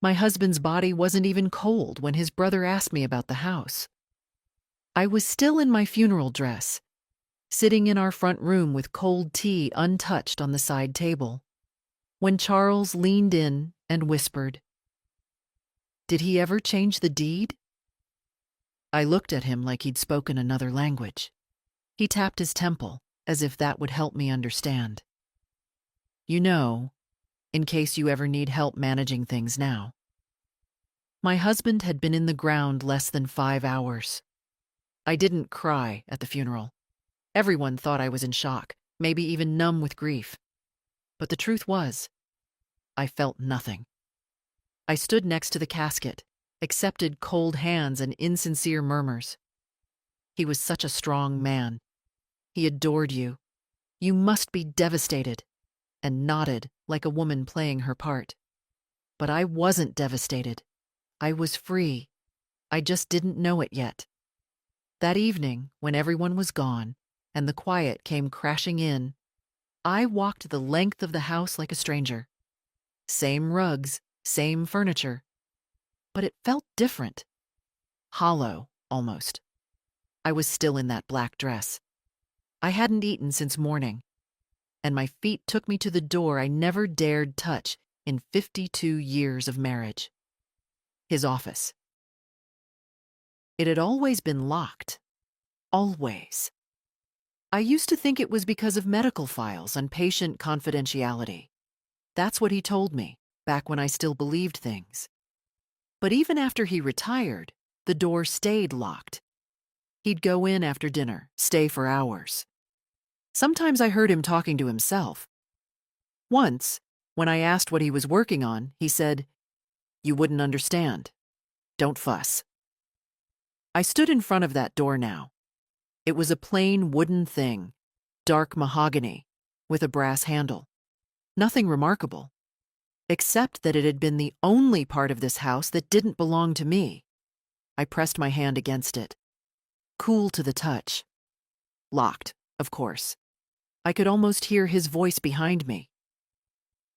My husband's body wasn't even cold when his brother asked me about the house. I was still in my funeral dress, sitting in our front room with cold tea untouched on the side table, when Charles leaned in and whispered, "Did he ever change the deed?" I looked at him like he'd spoken another language. He tapped his temple, as if that would help me understand. "You know, in case you ever need help managing things now." My husband had been in the ground less than 5 hours. I didn't cry at the funeral. Everyone thought I was in shock, maybe even numb with grief. But the truth was, I felt nothing. I stood next to the casket, accepted cold hands and insincere murmurs. "He was such a strong man. He adored you. You must be devastated," and nodded like a woman playing her part. But I wasn't devastated. I was free. I just didn't know it yet. That evening, when everyone was gone and the quiet came crashing in, I walked the length of the house like a stranger. Same rugs, same furniture. But it felt different. Hollow, almost. I was still in that black dress. I hadn't eaten since morning, and my feet took me to the door I never dared touch in 52 years of marriage. His office. It had always been locked. Always. I used to think it was because of medical files and patient confidentiality. That's what he told me, back when I still believed things. But even after he retired, the door stayed locked. He'd go in after dinner, stay for hours. Sometimes I heard him talking to himself. Once, when I asked what he was working on, he said, "You wouldn't understand. Don't fuss." I stood in front of that door now. It was a plain wooden thing, dark mahogany, with a brass handle. Nothing remarkable, except that it had been the only part of this house that didn't belong to me. I pressed my hand against it. Cool to the touch. Locked, of course. I could almost hear his voice behind me.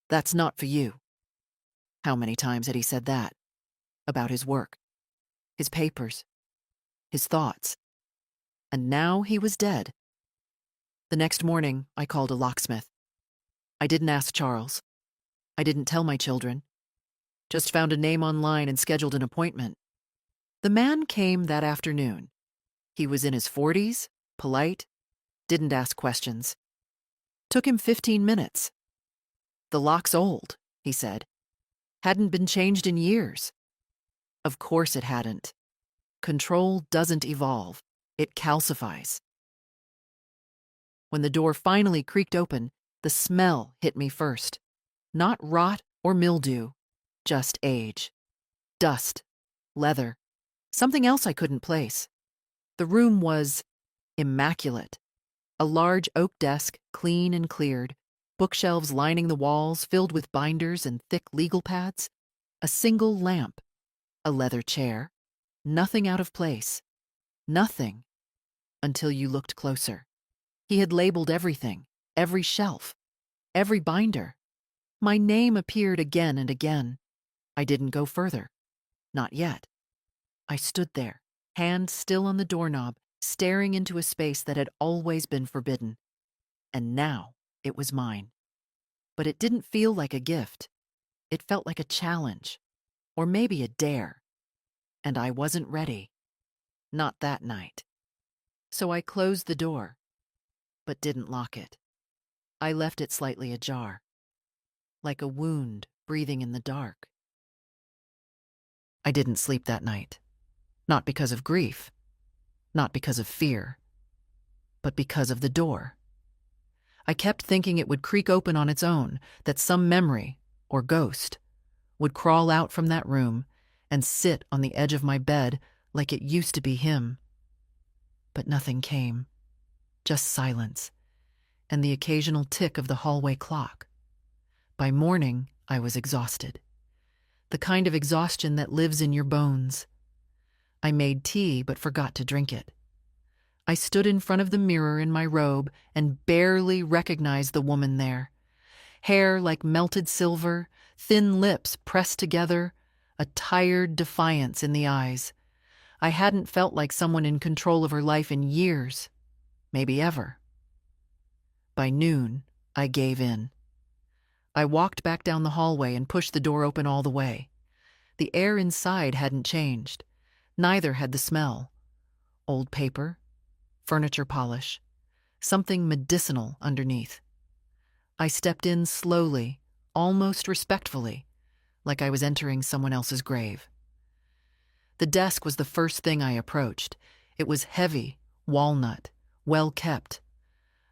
"That's not for you." How many times had he said that? About his work, his papers, his thoughts. And now he was dead. The next morning, I called a locksmith. I didn't ask Charles. I didn't tell my children. Just found a name online and scheduled an appointment. The man came that afternoon. He was in his 40s, polite, didn't ask questions. Took him 15 minutes. "The lock's old," he said. "Hadn't been changed in years." Of course it hadn't. Control doesn't evolve. It calcifies. When the door finally creaked open, the smell hit me first. Not rot or mildew, just age. Dust, leather, something else I couldn't place. The room was immaculate. A large oak desk, clean and cleared, bookshelves lining the walls filled with binders and thick legal pads, a single lamp, a leather chair, nothing out of place. Nothing, until you looked closer. He had labeled everything, every shelf, every binder. My name appeared again and again. I didn't go further. Not yet. I stood there, hand still on the doorknob, staring into a space that had always been forbidden. And now it was mine. But it didn't feel like a gift. It felt like a challenge, or maybe a dare. And I wasn't ready. Not that night. So I closed the door, but didn't lock it. I left it slightly ajar, like a wound breathing in the dark. I didn't sleep that night. Not because of grief, not because of fear, but because of the door. I kept thinking it would creak open on its own, that some memory, or ghost, would crawl out from that room and sit on the edge of my bed like it used to be him. But nothing came, just silence, and the occasional tick of the hallway clock. By morning, I was exhausted. The kind of exhaustion that lives in your bones. I made tea but forgot to drink it. I stood in front of the mirror in my robe and barely recognized the woman there. Hair like melted silver, thin lips pressed together, a tired defiance in the eyes. I hadn't felt like someone in control of her life in years, maybe ever. By noon, I gave in. I walked back down the hallway and pushed the door open all the way. The air inside hadn't changed. Neither had the smell. Old paper, furniture polish, something medicinal underneath. I stepped in slowly, almost respectfully, like I was entering someone else's grave. The desk was the first thing I approached. It was heavy, walnut, well kept.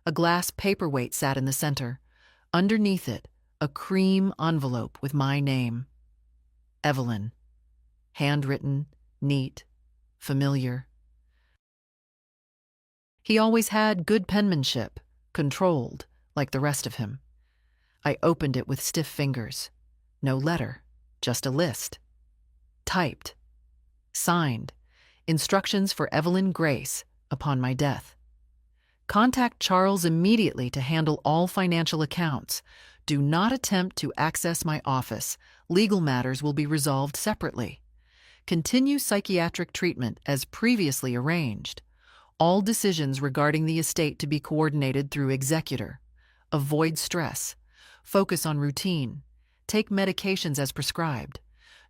A glass paperweight sat in the center. Underneath it, a cream envelope with my name. Evelyn. Handwritten, neat, familiar. He always had good penmanship, controlled, like the rest of him. I opened it with stiff fingers. No letter, just a list. Typed. Signed. Instructions for Evelyn Grace upon my death. Contact Charles immediately to handle all financial accounts. Do not attempt to access my office. Legal matters will be resolved separately. Continue psychiatric treatment as previously arranged. All decisions regarding the estate to be coordinated through executor. Avoid stress. Focus on routine. Take medications as prescribed.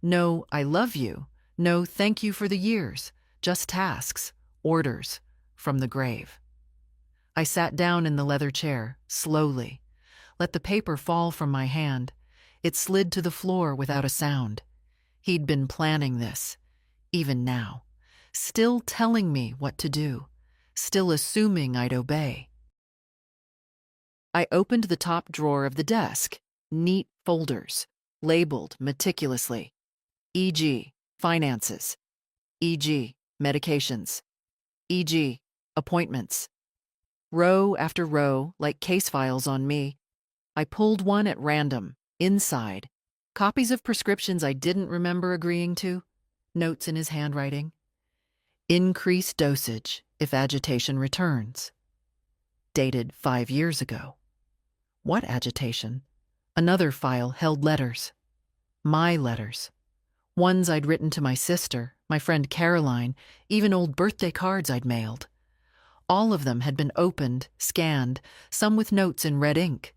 No, I love you. No, thank you for the years. Just tasks, orders, from the grave. I sat down in the leather chair, slowly. Let the paper fall from my hand. It slid to the floor without a sound. He'd been planning this, even now. Still telling me what to do. Still assuming I'd obey. I opened the top drawer of the desk. Neat folders, labeled meticulously. E.g., finances. E.g., medications. E.g., appointments. Row after row, like case files on me. I pulled one at random. Inside, copies of prescriptions I didn't remember agreeing to. Notes in his handwriting. Increase dosage if agitation returns. Dated 5 years ago. What agitation? Another file held letters. My letters. Ones I'd written to my sister, my friend Caroline, even old birthday cards I'd mailed. All of them had been opened, scanned, some with notes in red ink.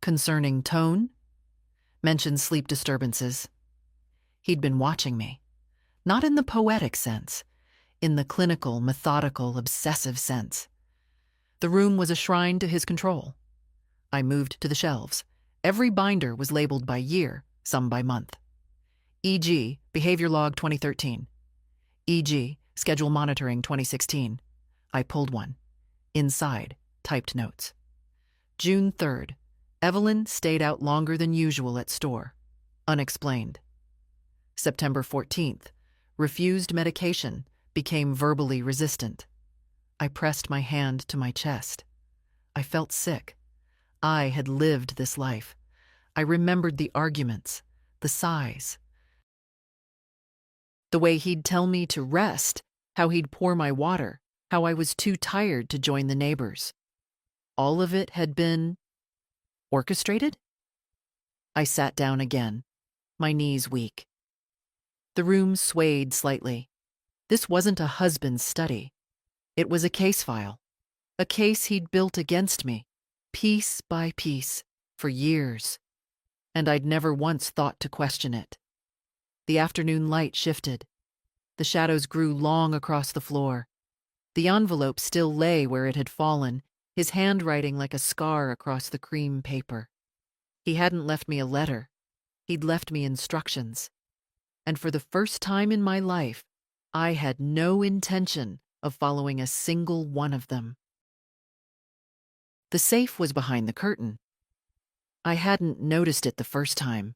Concerning tone? Mentioned sleep disturbances. He'd been watching me. Not in the poetic sense. In the clinical, methodical, obsessive sense. The room was a shrine to his control. I moved to the shelves. Every binder was labeled by year, some by month. E.g., Behavior Log 2013. E.g., Schedule Monitoring 2016. I pulled one. Inside, typed notes. June 3rd. Evelyn stayed out longer than usual at store. Unexplained. September 14th. Refused medication. Became verbally resistant. I pressed my hand to my chest. I felt sick. I had lived this life. I remembered the arguments, the sighs. The way he'd tell me to rest, how he'd pour my water, how I was too tired to join the neighbors. All of it had been orchestrated? I sat down again, my knees weak. The room swayed slightly. This wasn't a husband's study. It was a case file. A case he'd built against me, piece by piece, for years. And I'd never once thought to question it. The afternoon light shifted. The shadows grew long across the floor. The envelope still lay where it had fallen, his handwriting like a scar across the cream paper. He hadn't left me a letter. He'd left me instructions. And for the first time in my life, I had no intention of following a single one of them. The safe was behind the curtain. I hadn't noticed it the first time.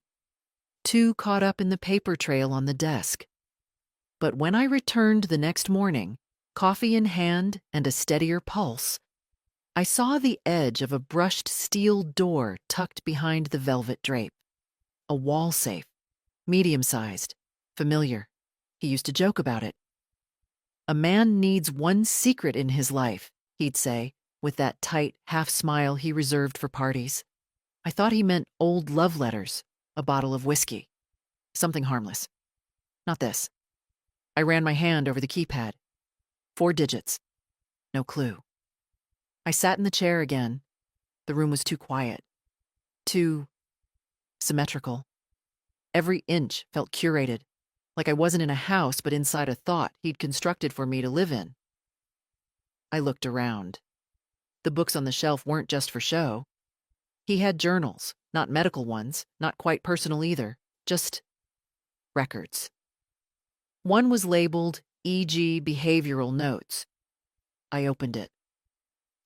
Too caught up in the paper trail on the desk. But when I returned the next morning, coffee in hand and a steadier pulse, I saw the edge of a brushed steel door tucked behind the velvet drape. A wall safe, medium-sized, familiar. He used to joke about it. A man needs one secret in his life, he'd say, with that tight half-smile he reserved for parties. I thought he meant old love letters, a bottle of whiskey. Something harmless. Not this. I ran my hand over the keypad. 4 digits. No clue. I sat in the chair again. The room was too quiet. Too symmetrical. Every inch felt curated, like I wasn't in a house but inside a thought he'd constructed for me to live in. I looked around. The books on the shelf weren't just for show. He had journals, not medical ones, not quite personal either, just records. One was labeled E.G. Behavioral Notes. I opened it.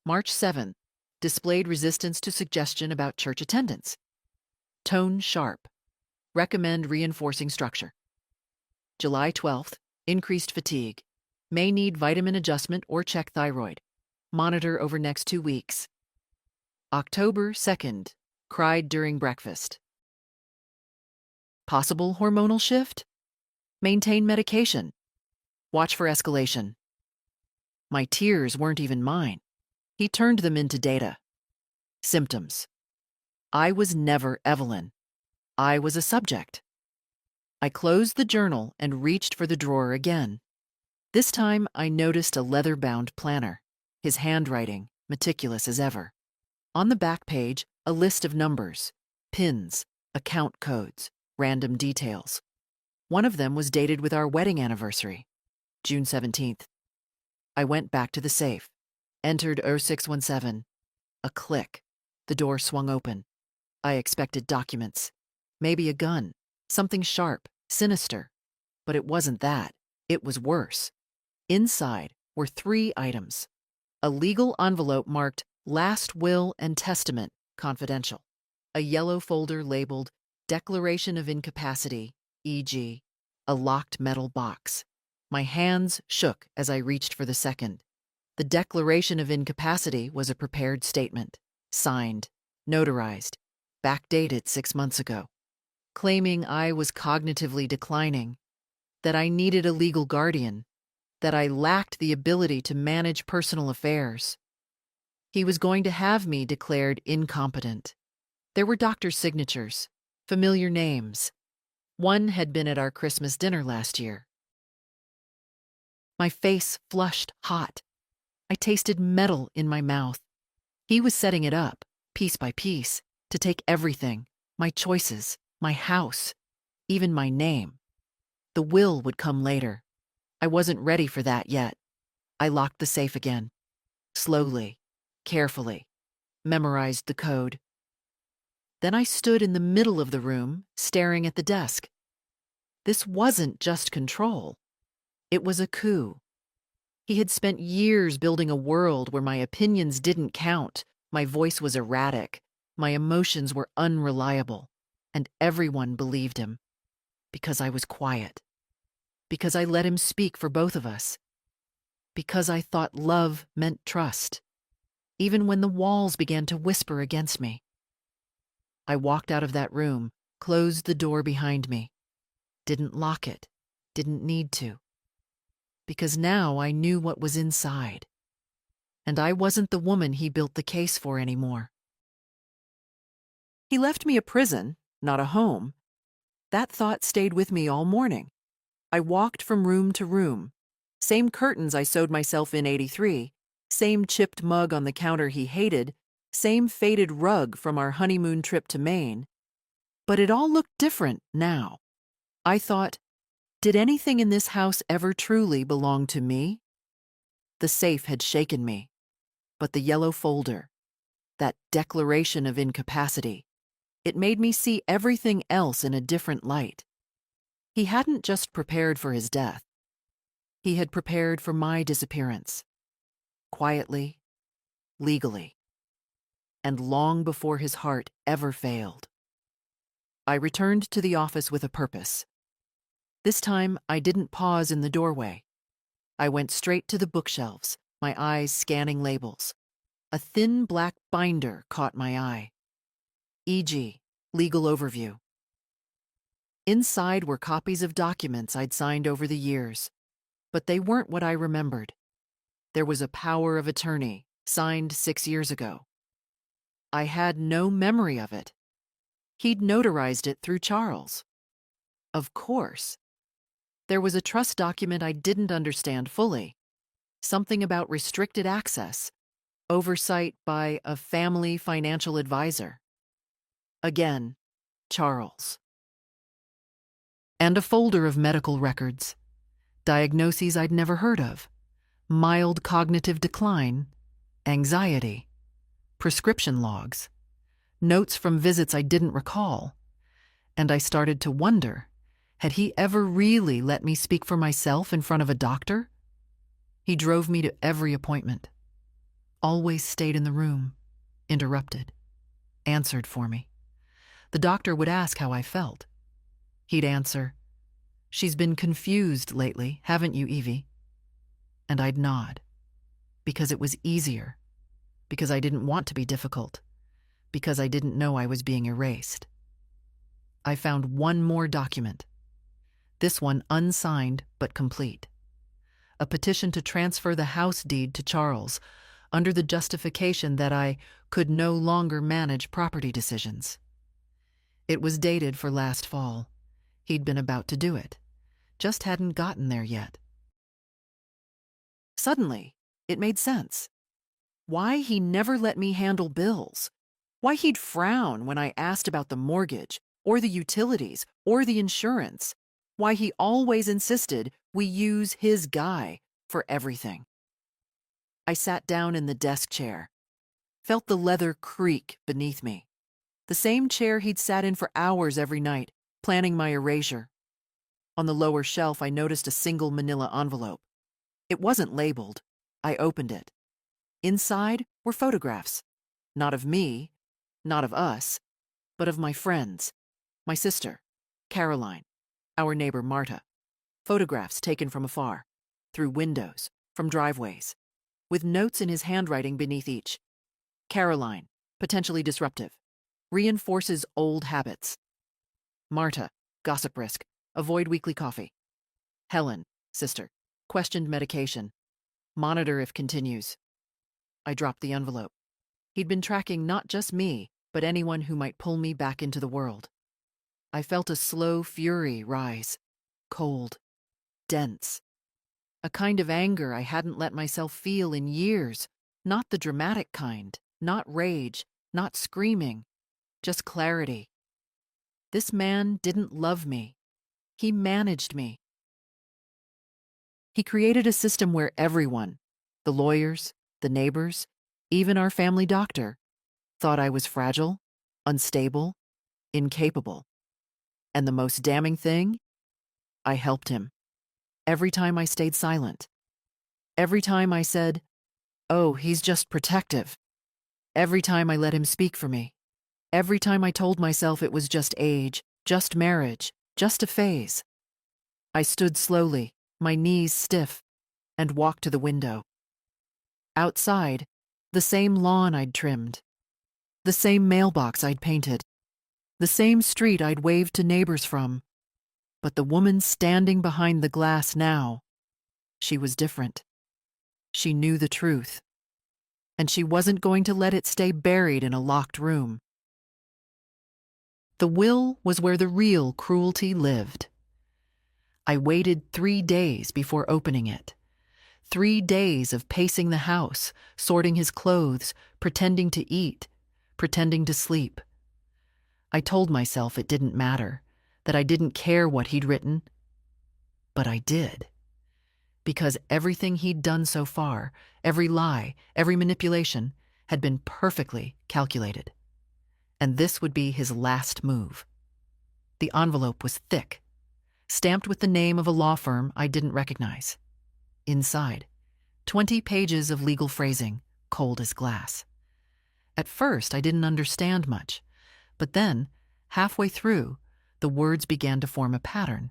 March 7th, displayed resistance to suggestion about church attendance. Tone sharp. Recommend reinforcing structure. July 12th, increased fatigue. May need vitamin adjustment or check thyroid. Monitor over next 2 weeks. October 2nd, cried during breakfast. Possible hormonal shift? Maintain medication. Watch for escalation. My tears weren't even mine. He turned them into data. Symptoms. I was never Evelyn. I was a subject. I closed the journal and reached for the drawer again. This time I noticed a leather-bound planner, his handwriting meticulous as ever. On the back page, a list of numbers, pins, account codes, random details. One of them was dated with our wedding anniversary, June 17th. I went back to the safe, entered 0617. A click. The door swung open. I expected documents. Maybe a gun. Something sharp, sinister. But it wasn't that. It was worse. Inside were 3 items. A legal envelope marked Last Will and Testament, Confidential. A yellow folder labeled Declaration of Incapacity, e.g., a locked metal box. My hands shook as I reached for the second. The Declaration of Incapacity was a prepared statement, signed, notarized, backdated 6 months ago, claiming I was cognitively declining, that I needed a legal guardian, that I lacked the ability to manage personal affairs. He was going to have me declared incompetent. There were doctors' signatures, familiar names. One had been at our Christmas dinner last year. My face flushed hot. I tasted metal in my mouth. He was setting it up, piece by piece, to take everything, my choices, my house, even my name. The will would come later. I wasn't ready for that yet. I locked the safe again. Slowly, carefully, memorized the code. Then I stood in the middle of the room, staring at the desk. This wasn't just control. It was a coup. He had spent years building a world where my opinions didn't count, my voice was erratic, my emotions were unreliable, and everyone believed him. Because I was quiet. Because I let him speak for both of us. Because I thought love meant trust, even when the walls began to whisper against me. I walked out of that room, closed the door behind me. Didn't lock it, didn't need to. Because now I knew what was inside. And I wasn't the woman he built the case for anymore. He left me a prison, not a home. That thought stayed with me all morning. I walked from room to room. Same curtains I sewed myself in '83, same chipped mug on the counter he hated, same faded rug from our honeymoon trip to Maine. But it all looked different now. I thought, did anything in this house ever truly belong to me? The safe had shaken me, but the yellow folder, that declaration of incapacity, it made me see everything else in a different light. He hadn't just prepared for his death. He had prepared for my disappearance. Quietly, legally, and long before his heart ever failed. I returned to the office with a purpose. This time, I didn't pause in the doorway. I went straight to the bookshelves, my eyes scanning labels. A thin black binder caught my eye. E.g., Legal Overview. Inside were copies of documents I'd signed over the years, but they weren't what I remembered. There was a power of attorney, signed 6 years ago. I had no memory of it. He'd notarized it through Charles. Of course. There was a trust document I didn't understand fully. Something about restricted access, oversight by a family financial advisor. Again, Charles. And a folder of medical records. Diagnoses I'd never heard of. Mild cognitive decline, anxiety, prescription logs, notes from visits I didn't recall. And I started to wonder, had he ever really let me speak for myself in front of a doctor? He drove me to every appointment. Always stayed in the room, interrupted, answered for me. The doctor would ask how I felt. He'd answer, "She's been confused lately, haven't you, Evie?" And I'd nod, because it was easier, because I didn't want to be difficult, because I didn't know I was being erased. I found one more document, this one unsigned but complete. A petition to transfer the house deed to Charles, under the justification that I could no longer manage property decisions. It was dated for last fall. He'd been about to do it, just hadn't gotten there yet. Suddenly, it made sense. Why he never let me handle bills. Why he'd frown when I asked about the mortgage, or the utilities, or the insurance. Why he always insisted we use his guy for everything. I sat down in the desk chair, felt the leather creak beneath me. The same chair he'd sat in for hours every night, planning my erasure. On the lower shelf, I noticed a single manila envelope. It wasn't labeled. I opened it. Inside were photographs. Not of me, not of us, but of my friends. My sister, Caroline, our neighbor Marta. Photographs taken from afar, through windows, from driveways, with notes in his handwriting beneath each. Caroline, potentially disruptive, reinforces old habits. Marta, gossip risk, avoid weekly coffee. Helen, sister, questioned medication, monitor if continues. I dropped the envelope. He'd been tracking not just me, but anyone who might pull me back into the world. I felt a slow fury rise, cold, dense. A kind of anger I hadn't let myself feel in years, not the dramatic kind, not rage, not screaming, just clarity. This man didn't love me. He managed me. He created a system where everyone, the lawyers, the neighbors, even our family doctor, thought I was fragile, unstable, incapable. And the most damning thing, I helped him. Every time I stayed silent. Every time I said, "Oh, he's just protective." Every time I let him speak for me. Every time I told myself it was just age, just marriage, just a phase. I stood slowly, my knees stiff, and walked to the window. Outside, the same lawn I'd trimmed, the same mailbox I'd painted, the same street I'd waved to neighbors from. But the woman standing behind the glass now, she was different. She knew the truth. And she wasn't going to let it stay buried in a locked room. The will was where the real cruelty lived. I waited 3 days before opening it. 3 days of pacing the house, sorting his clothes, pretending to eat, pretending to sleep. I told myself it didn't matter, that I didn't care what he'd written. But I did. Because everything he'd done so far, every lie, every manipulation, had been perfectly calculated. And this would be his last move. The envelope was thick, stamped with the name of a law firm I didn't recognize. Inside, 20 pages of legal phrasing, cold as glass. At first, I didn't understand much, but then, halfway through, the words began to form a pattern.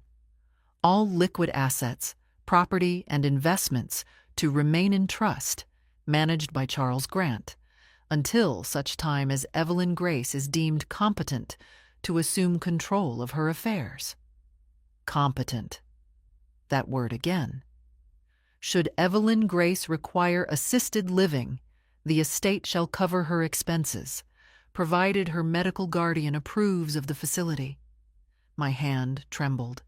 All liquid assets, property, and investments to remain in trust, managed by Charles Grant, until such time as Evelyn Grace is deemed competent to assume control of her affairs. Competent. That word again. Should Evelyn Grace require assisted living, the estate shall cover her expenses, provided her medical guardian approves of the facility. My hand trembled.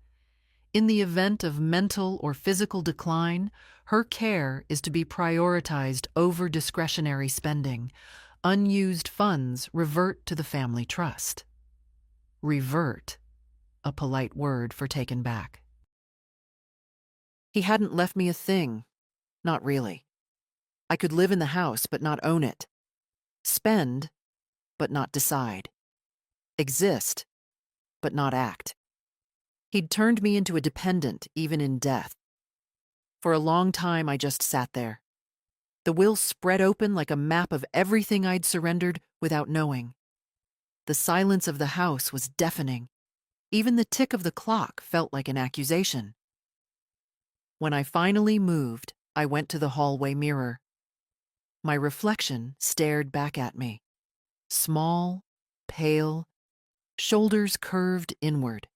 In the event of mental or physical decline, her care is to be prioritized over discretionary spending. Unused funds revert to the family trust. Revert, a polite word for taken back. He hadn't left me a thing. Not really. I could live in the house but not own it. Spend, but not decide. Exist, but not act. He'd turned me into a dependent, even in death. For a long time, I just sat there. The will spread open like a map of everything I'd surrendered without knowing. The silence of the house was deafening. Even the tick of the clock felt like an accusation. When I finally moved, I went to the hallway mirror. My reflection stared back at me. Small, pale, shoulders curved inward.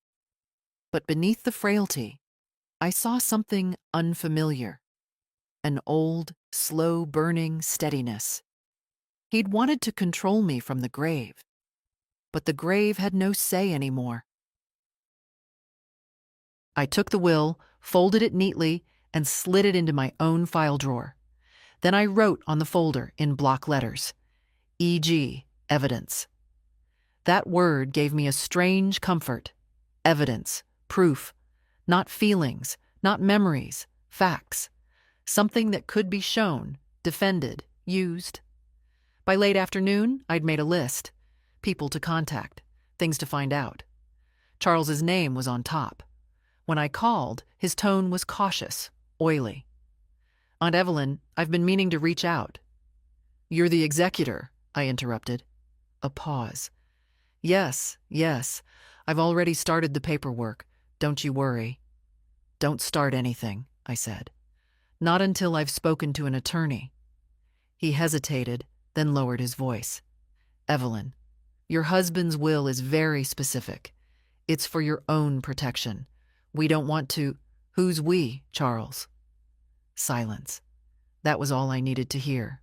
But beneath the frailty, I saw something unfamiliar. An old, slow-burning steadiness. He'd wanted to control me from the grave, but the grave had no say anymore. I took the will, folded it neatly, and slid it into my own file drawer. Then I wrote on the folder in block letters, E.g., evidence. That word gave me a strange comfort. Evidence, proof, not feelings, not memories, facts. Something that could be shown, defended, used. By late afternoon, I'd made a list. People to contact, things to find out. Charles's name was on top. When I called, his tone was cautious, oily. Aunt Evelyn, I've been meaning to reach out. You're the executor, I interrupted. A pause. Yes, I've already started the paperwork. Don't you worry. Don't start anything, I said. Not until I've spoken to an attorney. He hesitated, then lowered his voice. Evelyn, your husband's will is very specific. It's for your own protection. We don't want to— Who's we, Charles? Silence. That was all I needed to hear.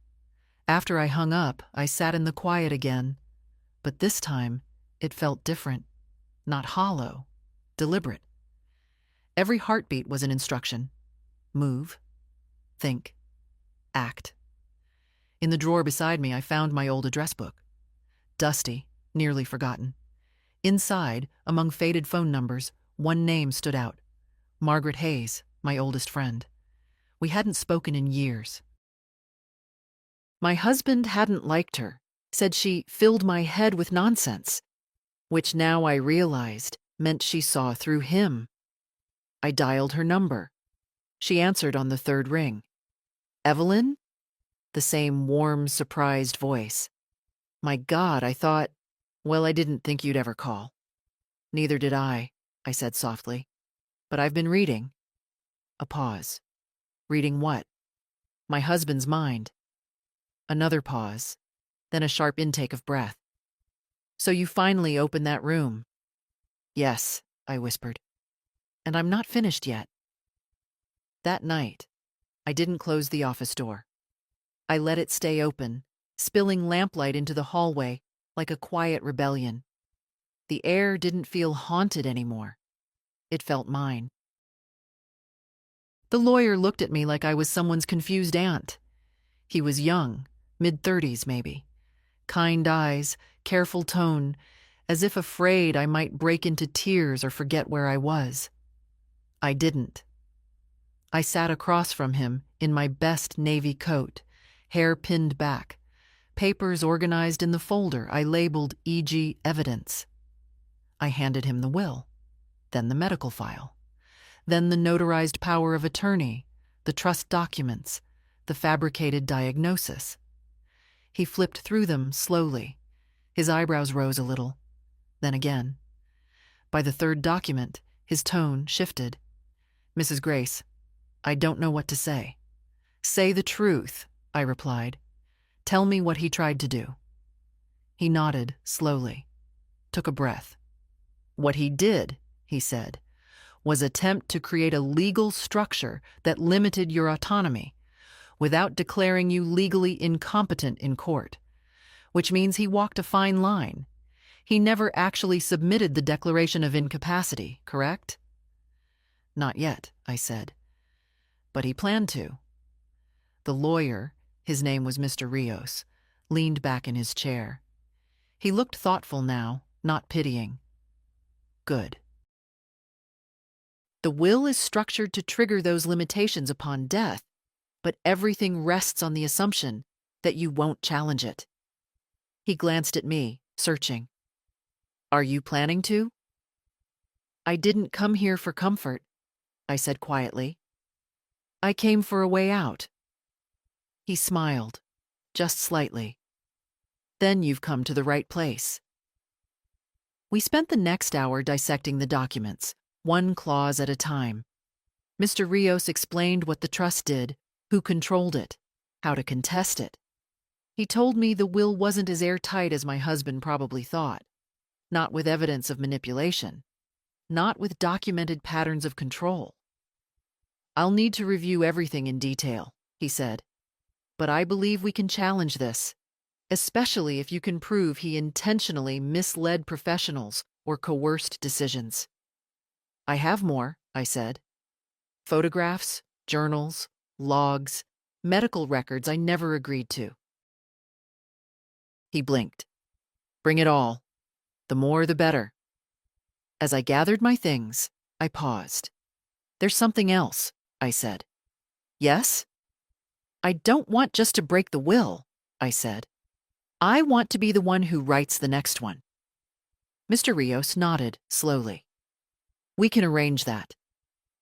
After I hung up, I sat in the quiet again. But this time, it felt different. Not hollow. Deliberate. Every heartbeat was an instruction. Move. Think. Act. In the drawer beside me, I found my old address book. Dusty, nearly forgotten. Inside, among faded phone numbers, one name stood out. Margaret Hayes, my oldest friend. We hadn't spoken in years. My husband hadn't liked her, said she filled my head with nonsense, which now I realized meant she saw through him. I dialed her number. She answered on the third ring. Evelyn? The same warm, surprised voice. My God, I thought, well, I didn't think you'd ever call. Neither did I said softly. But I've been reading. A pause. Reading what? My husband's mind. Another pause, then a sharp intake of breath. So you finally opened that room? Yes, I whispered. And I'm not finished yet. That night, I didn't close the office door. I let it stay open, spilling lamplight into the hallway like a quiet rebellion. The air didn't feel haunted anymore. It felt mine. The lawyer looked at me like I was someone's confused aunt. He was young, mid-30s maybe. Kind eyes, careful tone, as if afraid I might break into tears or forget where I was. I didn't. I sat across from him in my best navy coat, hair pinned back, papers organized in the folder I labeled E.g. evidence. I handed him the will, then the medical file, then the notarized power of attorney, the trust documents, the fabricated diagnosis. He flipped through them slowly. His eyebrows rose a little, then again. By the third document, his tone shifted. Mrs. Grace, I don't know what to say. Say the truth, I replied. Tell me what he tried to do. He nodded slowly, took a breath. What he did, he said, was attempt to create a legal structure that limited your autonomy without declaring you legally incompetent in court, which means he walked a fine line. He never actually submitted the declaration of incapacity, correct? Not yet, I said. But he planned to. The lawyer, his name was Mr. Rios, leaned back in his chair. He looked thoughtful now, not pitying. Good. The will is structured to trigger those limitations upon death, but everything rests on the assumption that you won't challenge it. He glanced at me, searching. Are you planning to? I didn't come here for comfort, I said quietly. I came for a way out. He smiled, just slightly. Then you've come to the right place. We spent the next hour dissecting the documents, one clause at a time. Mr. Rios explained what the trust did, who controlled it, how to contest it. He told me the will wasn't as airtight as my husband probably thought, not with evidence of manipulation, not with documented patterns of control. I'll need to review everything in detail, he said, but I believe we can challenge this, especially if you can prove he intentionally misled professionals or coerced decisions. I have more, I said. Photographs, journals, logs, medical records I never agreed to. He blinked. Bring it all. The more the better. As I gathered my things, I paused. There's something else, I said. Yes? I don't want just to break the will, I said. I want to be the one who writes the next one. Mr. Rios nodded slowly. We can arrange that.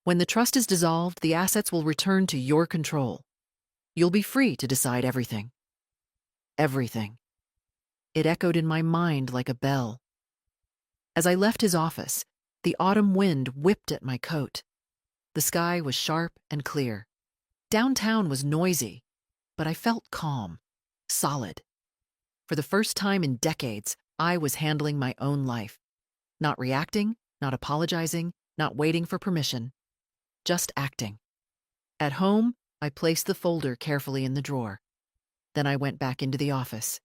When the trust is dissolved, the assets will return to your control. You'll be free to decide everything. Everything. It echoed in my mind like a bell. As I left his office, the autumn wind whipped at my coat. The sky was sharp and clear. Downtown was noisy, but I felt calm, solid. For the first time in decades, I was handling my own life. Not reacting, not apologizing, not waiting for permission. Just acting. At home, I placed the folder carefully in the drawer. Then I went back into the office.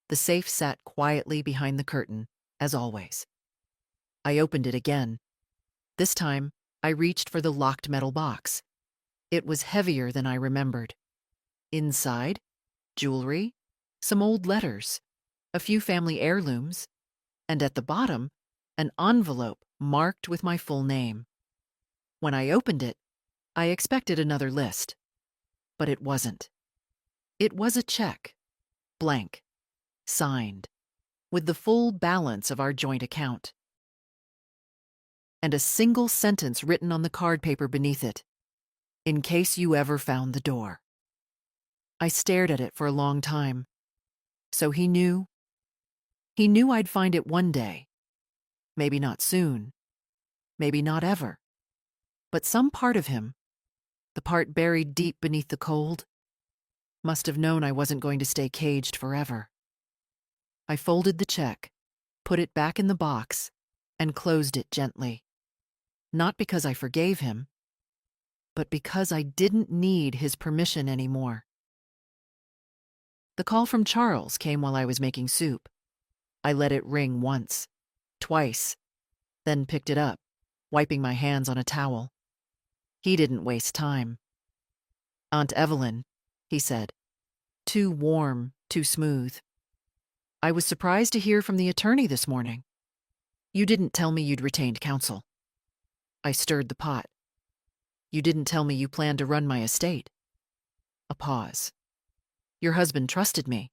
The safe sat quietly behind the curtain, as always. I opened it again. This time, I reached for the locked metal box. It was heavier than I remembered. Inside, jewelry, some old letters, a few family heirlooms, and at the bottom, an envelope marked with my full name. When I opened it, I expected another list. But it wasn't. It was a check, blank, signed, with the full balance of our joint account. And a single sentence written on the card paper beneath it, in case you ever found the door. I stared at it for a long time. So he knew. He knew I'd find it one day. Maybe not soon. Maybe not ever. But some part of him, the part buried deep beneath the cold, must have known I wasn't going to stay caged forever. I folded the check, put it back in the box, and closed it gently. Not because I forgave him, but because I didn't need his permission anymore. The call from Charles came while I was making soup. I let it ring once, twice, then picked it up, wiping my hands on a towel. He didn't waste time. Aunt Evelyn, he said. Too warm, too smooth. I was surprised to hear from the attorney this morning. You didn't tell me you'd retained counsel. I stirred the pot. You didn't tell me you planned to run my estate. A pause. Your husband trusted me.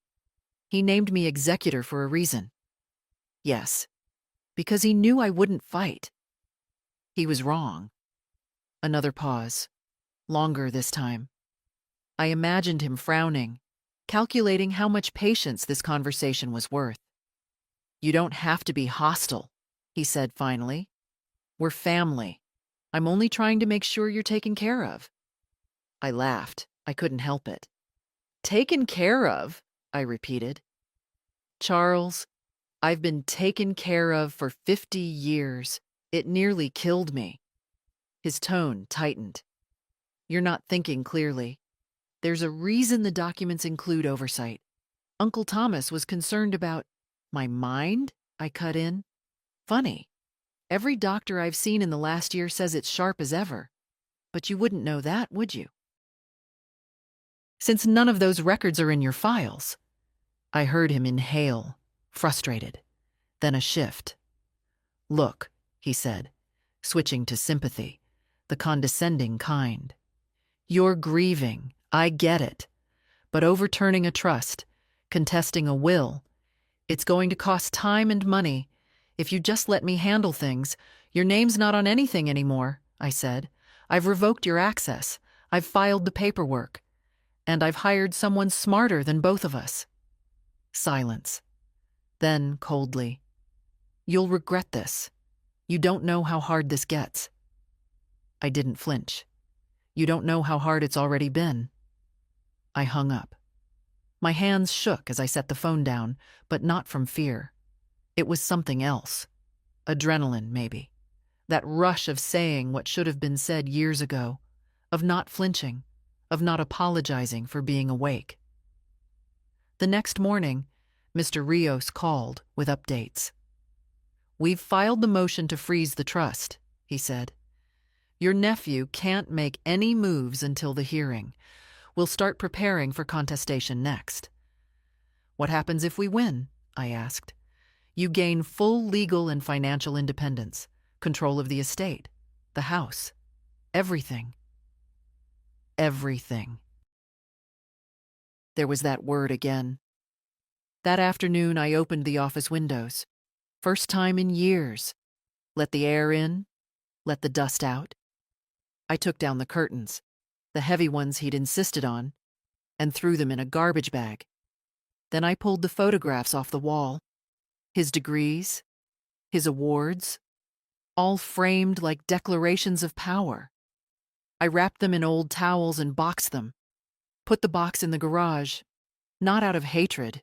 He named me executor for a reason. Yes, because he knew I wouldn't fight. He was wrong. Another pause. Longer this time. I imagined him frowning, calculating how much patience this conversation was worth. You don't have to be hostile, he said finally. We're family. I'm only trying to make sure you're taken care of. I laughed. I couldn't help it. Taken care of, I repeated. Charles, I've been taken care of for 50 years. It nearly killed me. His tone tightened. You're not thinking clearly. There's a reason the documents include oversight. Uncle Thomas was concerned about my mind, I cut in. Funny. Every doctor I've seen in the last year says it's sharp as ever. But you wouldn't know that, would you? Since none of those records are in your files. I heard him inhale, frustrated. Then a shift. Look, he said, switching to sympathy, the condescending kind. You're grieving, I get it. But overturning a trust, contesting a will, it's going to cost time and money. If you just let me handle things, your name's not on anything anymore, I said. I've revoked your access. I've filed the paperwork. And I've hired someone smarter than both of us. Silence. Then, coldly, you'll regret this. You don't know how hard this gets. I didn't flinch. You don't know how hard it's already been. I hung up. My hands shook as I set the phone down, but not from fear. It was something else. Adrenaline, maybe. That rush of saying what should have been said years ago, of not flinching, of not apologizing for being awake. The next morning, Mr. Rios called with updates. We've filed the motion to freeze the trust, he said. Your nephew can't make any moves until the hearing. We'll start preparing for contestation next. What happens if we win? I asked. You gain full legal and financial independence, control of the estate, the house, everything. Everything. There was that word again. That afternoon, I opened the office windows. First time in years. Let the air in, let the dust out. I took down the curtains, the heavy ones he'd insisted on, and threw them in a garbage bag. Then I pulled the photographs off the wall. His degrees, his awards, all framed like declarations of power. I wrapped them in old towels and boxed them, put the box in the garage, not out of hatred,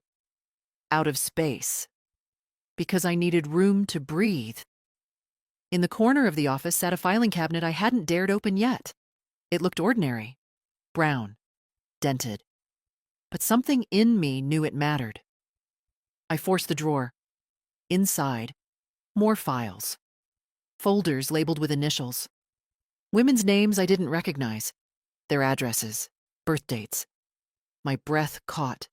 out of space, because I needed room to breathe. In the corner of the office sat a filing cabinet I hadn't dared open yet. It looked ordinary, brown, dented. But something in me knew it mattered. I forced the drawer. Inside, more files. Folders labeled with initials. Women's names I didn't recognize. Their addresses, birth dates. My breath caught.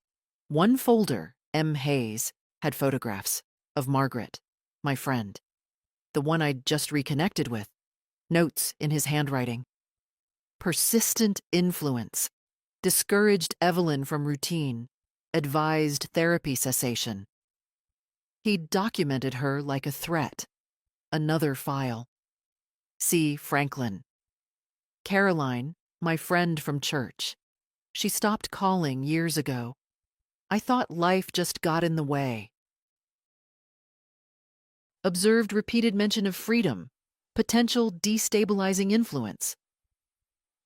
One folder, M. Hayes, had photographs of Margaret, my friend. The one I'd just reconnected with. Notes in his handwriting. Persistent influence. Discouraged Evelyn from routine. Advised therapy cessation. He'd documented her like a threat. Another file. C. Franklin. Caroline, my friend from church. She stopped calling years ago. I thought life just got in the way. Observed repeated mention of freedom, potential destabilizing influence.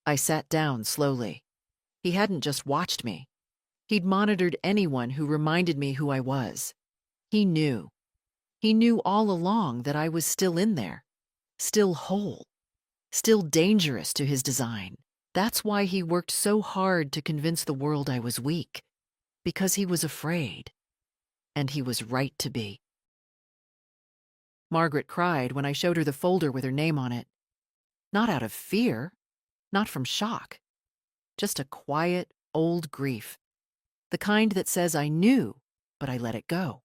I sat down slowly. He hadn't just watched me. He'd monitored anyone who reminded me who I was. He knew. He knew all along that I was still in there, still whole, still dangerous to his design. That's why he worked so hard to convince the world I was weak, because he was afraid. And he was right to be. Margaret cried when I showed her the folder with her name on it. Not out of fear, not from shock. Just a quiet, old grief. The kind that says I knew, but I let it go.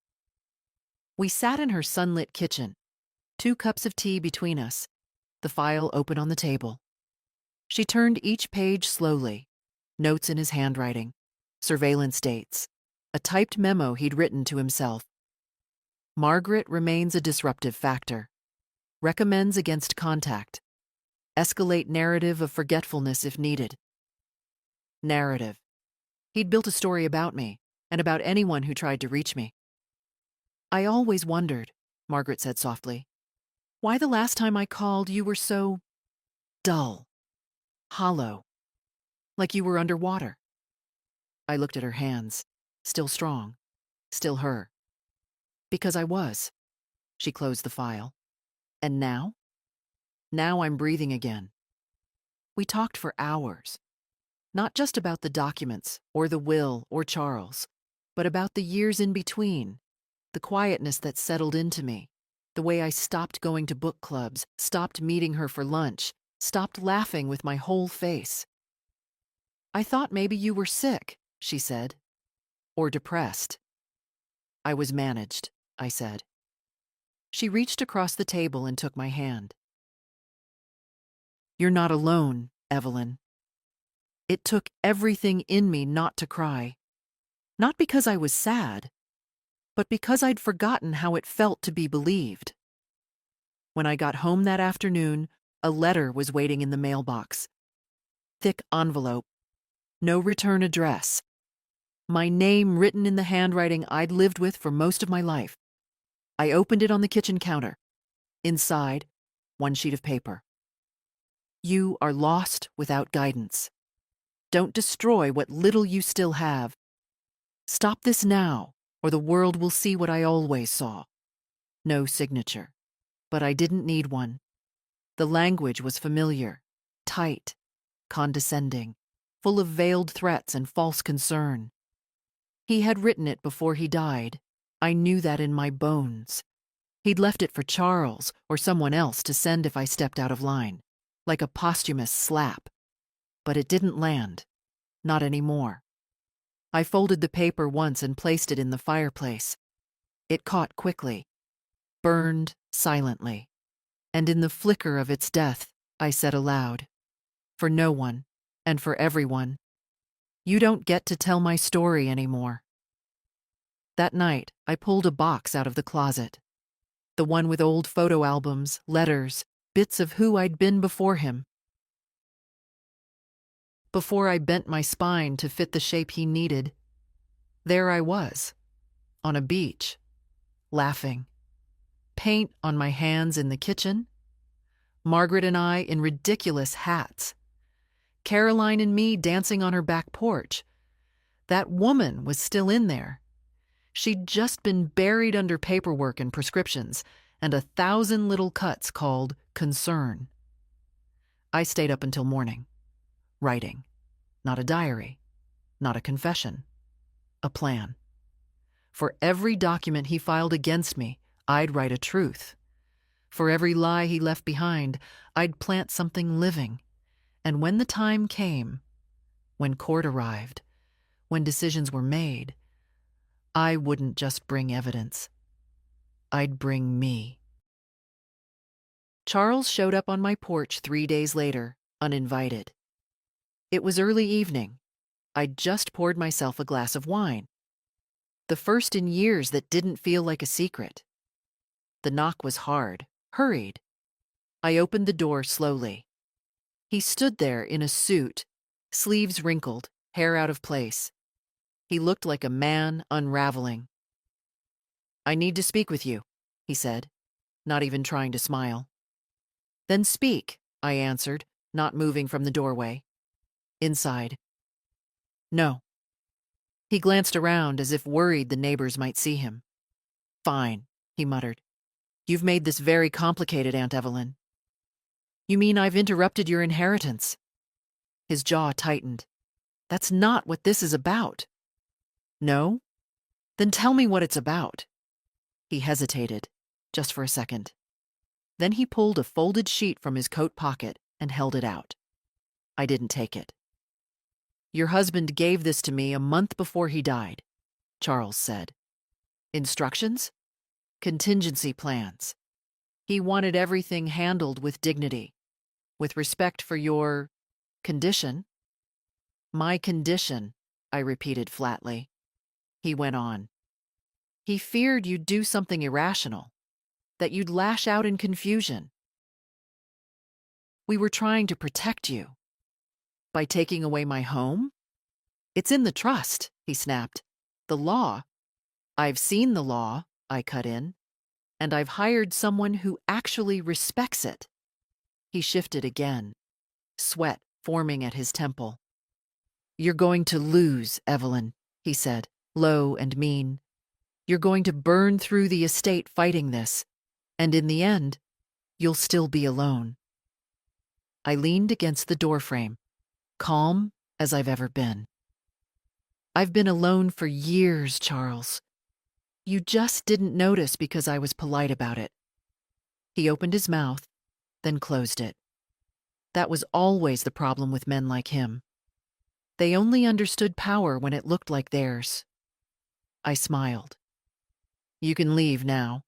We sat in her sunlit kitchen, 2 cups of tea between us, the file open on the table. She turned each page slowly, notes in his handwriting, surveillance dates, a typed memo he'd written to himself. Margaret remains a disruptive factor. Recommends against contact. Escalate narrative of forgetfulness if needed. Narrative. He'd built a story about me, and about anyone who tried to reach me. I always wondered, Margaret said softly, why the last time I called you were so dull, hollow, like you were underwater. I looked at her hands, still strong, still her. Because I was. She closed the file. And now? Now I'm breathing again. We talked for hours. Not just about the documents, or the will, or Charles, but about the years in between, the quietness that settled into me, The way I stopped going to book clubs, stopped meeting her for lunch, stopped laughing with my whole face. "I thought maybe you were sick," she said. "Or depressed." "I was managed," I said. She reached across the table and took my hand. "You're not alone, Evelyn." It took everything in me not to cry. Not because I was sad, but because I'd forgotten how it felt to be believed. When I got home that afternoon, a letter was waiting in the mailbox. Thick envelope, no return address. My name written in the handwriting I'd lived with for most of my life. I opened it on the kitchen counter. Inside, one sheet of paper. "You are lost without guidance. Don't destroy what little you still have. Stop this now, or the world will see what I always saw." No signature. But I didn't need one. The language was familiar, tight, condescending, full of veiled threats and false concern. He had written it before he died. I knew that in my bones. He'd left it for Charles or someone else to send if I stepped out of line, like a posthumous slap. But it didn't land. Not anymore. I folded the paper once and placed it in the fireplace. It caught quickly, burned silently, and in the flicker of its death, I said aloud, "For no one, and for everyone, you don't get to tell my story anymore." That night, I pulled a box out of the closet. The one with old photo albums, letters, bits of who I'd been before him. Before I bent my spine to fit the shape he needed, there I was, on a beach, laughing. Paint on my hands in the kitchen. Margaret and I in ridiculous hats. Caroline and me dancing on her back porch. That woman was still in there. She'd just been buried under paperwork and prescriptions and 1,000 little cuts called concern. I stayed up until morning, writing. Not a diary, not a confession, a plan. For every document he filed against me, I'd write a truth. For every lie he left behind, I'd plant something living. And when the time came, when court arrived, when decisions were made, I wouldn't just bring evidence. I'd bring me. Charles showed up on my porch 3 days later, uninvited. It was early evening. I'd just poured myself a glass of wine. The first in years that didn't feel like a secret. The knock was hard, hurried. I opened the door slowly. He stood there in a suit, sleeves wrinkled, hair out of place. He looked like a man unraveling. "I need to speak with you," he said, not even trying to smile. "Then speak," I answered, not moving from the doorway. "Inside." "No." He glanced around as if worried the neighbors might see him. "Fine," he muttered. "You've made this very complicated, Aunt Evelyn." "You mean I've interrupted your inheritance?" His jaw tightened. "That's not what this is about." "No? Then tell me what it's about." He hesitated, just for a second. Then he pulled a folded sheet from his coat pocket and held it out. I didn't take it. "Your husband gave this to me a month before he died," Charles said. "Instructions? Contingency plans. He wanted everything handled with dignity, with respect for your condition." "My condition," I repeated flatly. He went on. "He feared you'd do something irrational, that you'd lash out in confusion. We were trying to protect you. By taking away my home? It's in the trust," he snapped. "The law." "I've seen the law," I cut in, "and I've hired someone who actually respects it." He shifted again, sweat forming at his temple. "You're going to lose, Evelyn," he said, low and mean. "You're going to burn through the estate fighting this, and in the end, you'll still be alone." I leaned against the doorframe, calm as I've ever been. "I've been alone for years, Charles. You just didn't notice because I was polite about it. He opened his mouth, then closed it. That was always the problem with men like him. They only understood power when it looked like theirs. I smiled. You can leave now.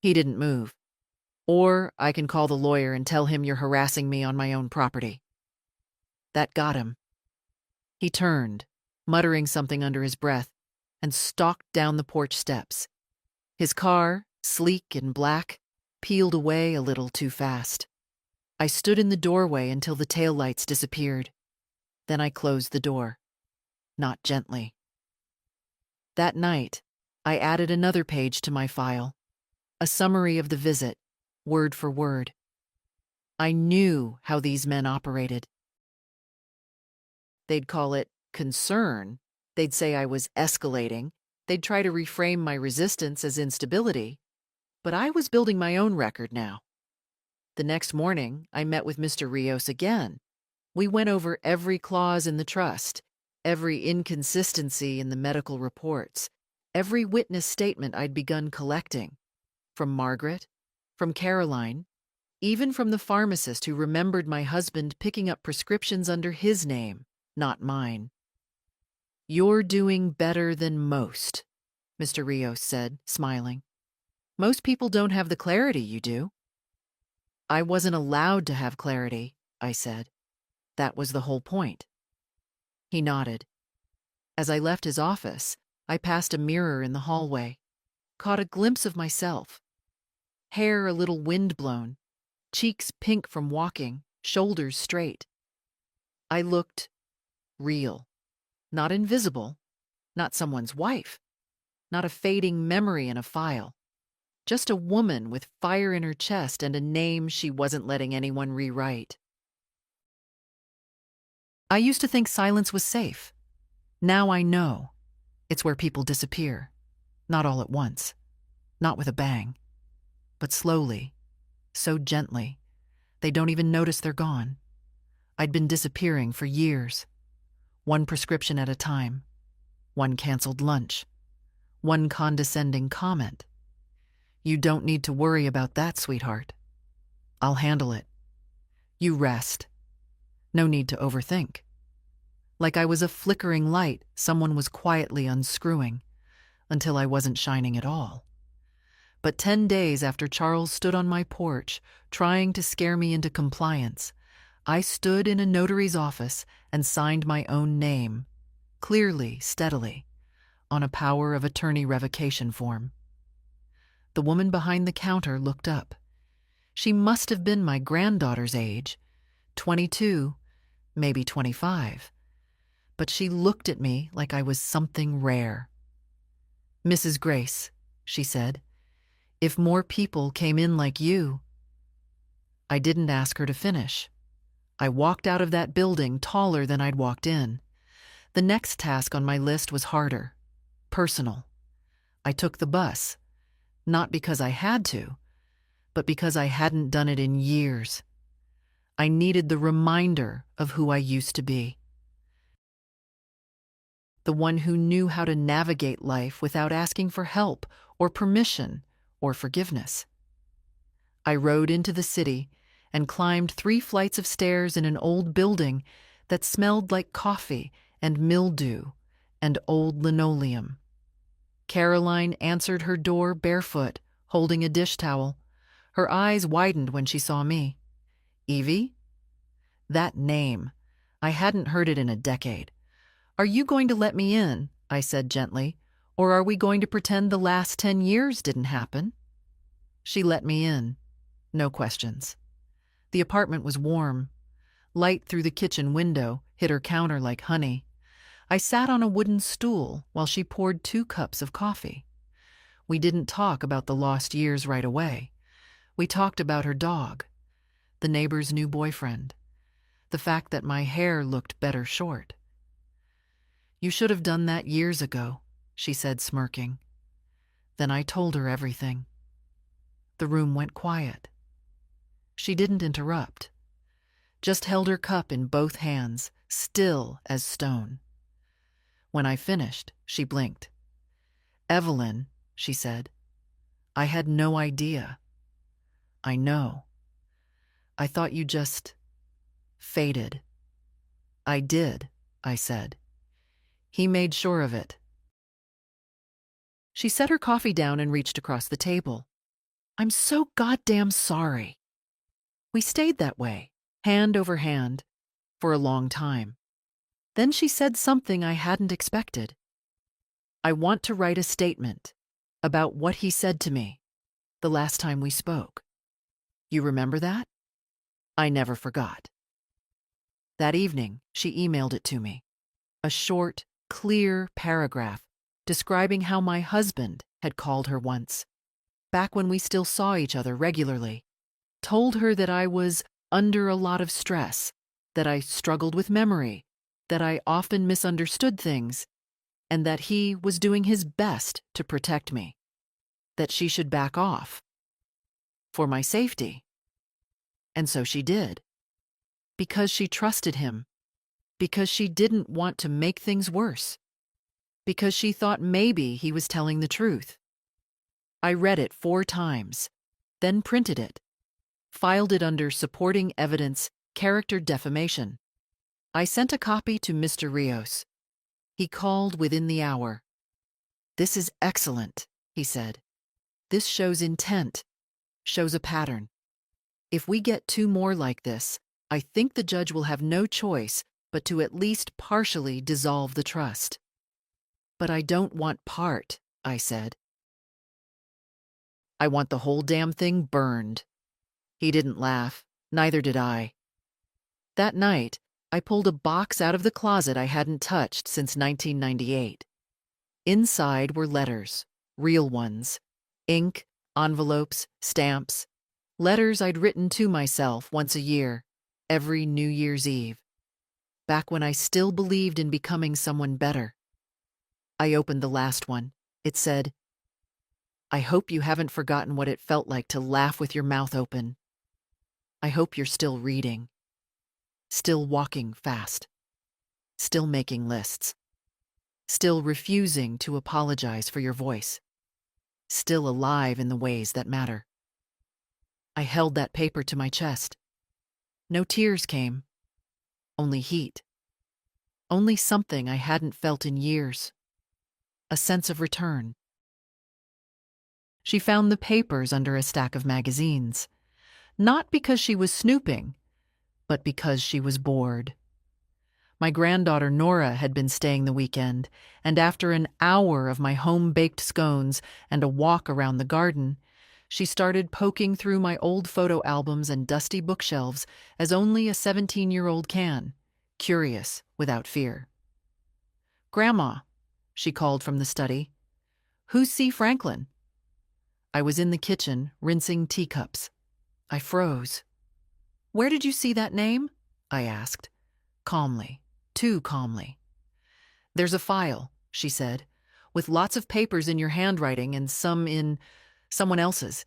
He didn't move. Or I can call the lawyer and tell him you're harassing me on my own property. That got him. He turned, muttering something under his breath, and stalked down the porch steps. His car, sleek and black, peeled away a little too fast. I stood in the doorway until the taillights disappeared. Then I closed the door. Not gently. That night, I added another page to my file. A summary of the visit, word for word. I knew how these men operated. They'd call it concern. They'd say I was escalating. They'd try to reframe my resistance as instability. But I was building my own record now. The next morning, I met with Mr. Rios again. We went over every clause in the trust, every inconsistency in the medical reports, every witness statement I'd begun collecting. From Margaret, from Caroline, even from the pharmacist who remembered my husband picking up prescriptions under his name, not mine. You're doing better than most, Mr. Rios said, smiling. Most people don't have the clarity you do. I wasn't allowed to have clarity, I said. That was the whole point. He nodded. As I left his office, I passed a mirror in the hallway, caught a glimpse of myself. Hair a little windblown, cheeks pink from walking, shoulders straight. I looked real, not invisible, not someone's wife, not a fading memory in a file. Just a woman with fire in her chest and a name she wasn't letting anyone rewrite. I used to think silence was safe. Now I know. It's where people disappear. Not all at once. Not with a bang. But slowly. So gently. They don't even notice they're gone. I'd been disappearing for years. One prescription at a time. One canceled lunch. One condescending comment. You don't need to worry about that, sweetheart. I'll handle it. You rest. No need to overthink. Like I was a flickering light someone was quietly unscrewing, until I wasn't shining at all. But 10 days after Charles stood on my porch, trying to scare me into compliance, I stood in a notary's office and signed my own name, clearly, steadily, on a power of attorney revocation form. The woman behind the counter looked up. She must have been my granddaughter's age, 22, maybe 25. But she looked at me like I was something rare. Mrs. Grace, she said, if more people came in like you. I didn't ask her to finish. I walked out of that building taller than I'd walked in. The next task on my list was harder, personal. I took the bus, not because I had to, but because I hadn't done it in years. I needed the reminder of who I used to be. The one who knew how to navigate life without asking for help or permission or forgiveness. I rode into the city and climbed 3 flights of stairs in an old building that smelled like coffee and mildew and old linoleum. Caroline answered her door barefoot, holding a dish towel. Her eyes widened when she saw me. Evie? That name. I hadn't heard it in a decade. Are you going to let me in? I said gently. Or are we going to pretend the last 10 years didn't happen? She let me in. No questions. The apartment was warm. Light through the kitchen window hit her counter like honey. I sat on a wooden stool while she poured 2 cups of coffee. We didn't talk about the lost years right away. We talked about her dog, the neighbor's new boyfriend, the fact that my hair looked better short. You should have done that years ago, she said, smirking. Then I told her everything. The room went quiet. She didn't interrupt, just held her cup in both hands, still as stone. When I finished, she blinked. Evelyn, she said, I had no idea. I know. I thought you just faded. I did, I said. He made sure of it. She set her coffee down and reached across the table. I'm so goddamn sorry. We stayed that way, hand over hand, for a long time. Then she said something I hadn't expected. I want to write a statement about what he said to me the last time we spoke. You remember that? I never forgot. That evening, she emailed it to me. A short, clear paragraph describing how my husband had called her once, back when we still saw each other regularly, told her that I was under a lot of stress, that I struggled with memory, that I often misunderstood things, and that he was doing his best to protect me, that she should back off, for my safety. And so she did, because she trusted him, because she didn't want to make things worse, because she thought maybe he was telling the truth. I read it 4 times, then printed it, filed it under supporting evidence, character defamation. I sent a copy to Mr. Rios. He called within the hour. This is excellent, he said. This shows intent, shows a pattern. If we get 2 more like this, I think the judge will have no choice but to at least partially dissolve the trust. But I don't want part, I said. I want the whole damn thing burned. He didn't laugh, neither did I. That night, I pulled a box out of the closet I hadn't touched since 1998. Inside were letters, real ones, ink, envelopes, stamps, letters I'd written to myself once a year, every New Year's Eve, back when I still believed in becoming someone better. I opened the last one. It said, I hope you haven't forgotten what it felt like to laugh with your mouth open. I hope you're still reading, still walking fast, still making lists, still refusing to apologize for your voice, still alive in the ways that matter. I held that paper to my chest. No tears came, only heat, only something I hadn't felt in years, a sense of return. She found the papers under a stack of magazines, not because she was snooping, but because she was bored. My granddaughter Nora had been staying the weekend, and after an hour of my home-baked scones and a walk around the garden, she started poking through my old photo albums and dusty bookshelves as only a 17-year-old can, curious without fear. Grandma, she called from the study. Who's C. Franklin? I was in the kitchen, rinsing teacups. I froze. Where did you see that name? I asked, calmly, too calmly. There's a file, she said, with lots of papers in your handwriting and some in someone else's.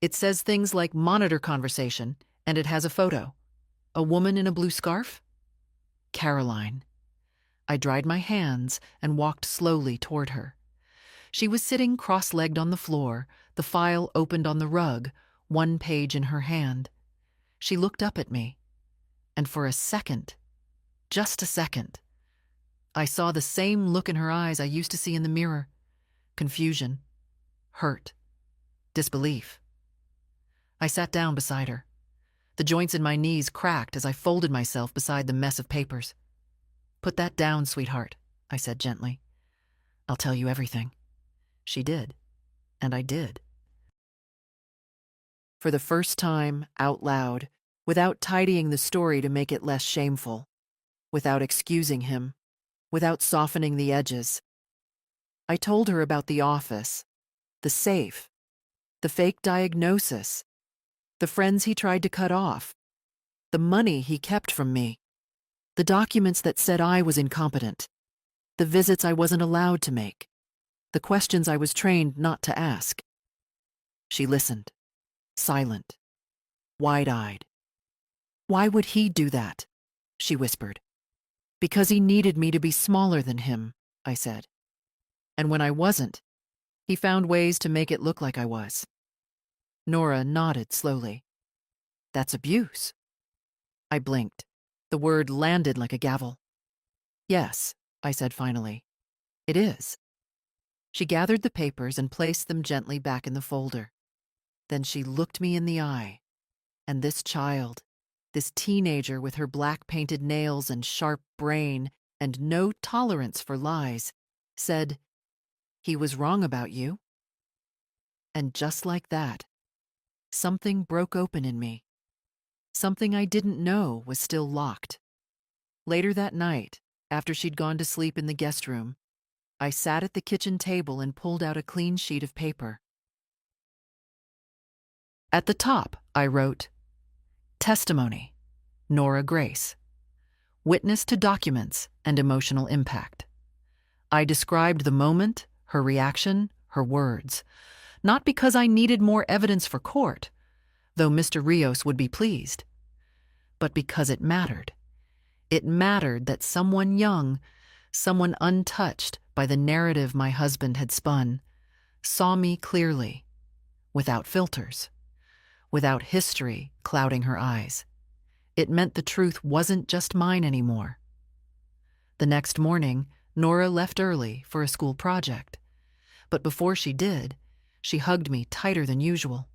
It says things like monitor conversation, and it has a photo. A woman in a blue scarf? Caroline. I dried my hands and walked slowly toward her. She was sitting cross-legged on the floor, the file opened on the rug, one page in her hand. She looked up at me, and for a second, just a second, I saw the same look in her eyes I used to see in the mirror. Confusion, hurt, disbelief. I sat down beside her. The joints in my knees cracked as I folded myself beside the mess of papers. Put that down, sweetheart, I said gently. I'll tell you everything. She did, and I did. For the first time, out loud, without tidying the story to make it less shameful, without excusing him, without softening the edges. I told her about the office, the safe, the fake diagnosis, the friends he tried to cut off, the money he kept from me, the documents that said I was incompetent, the visits I wasn't allowed to make, the questions I was trained not to ask. She listened, silent, wide-eyed. Why would he do that? She whispered. Because he needed me to be smaller than him, I said. And when I wasn't, he found ways to make it look like I was. Nora nodded slowly. That's abuse. I blinked. The word landed like a gavel. Yes, I said finally. It is. She gathered the papers and placed them gently back in the folder. Then she looked me in the eye. And this child, this teenager with her black painted nails and sharp brain and no tolerance for lies, said, "He was wrong about you." And just like that, something broke open in me. Something I didn't know was still locked. Later that night, after she'd gone to sleep in the guest room, I sat at the kitchen table and pulled out a clean sheet of paper. At the top, I wrote, "Testimony, Nora Grace. Witness to documents and emotional impact." I described the moment, her reaction, her words, not because I needed more evidence for court, though Mr. Rios would be pleased, but because it mattered. It mattered that someone young, someone untouched by the narrative my husband had spun, saw me clearly, without filters, without history clouding her eyes. It meant the truth wasn't just mine anymore. The next morning, Nora left early for a school project. But before she did, she hugged me tighter than usual.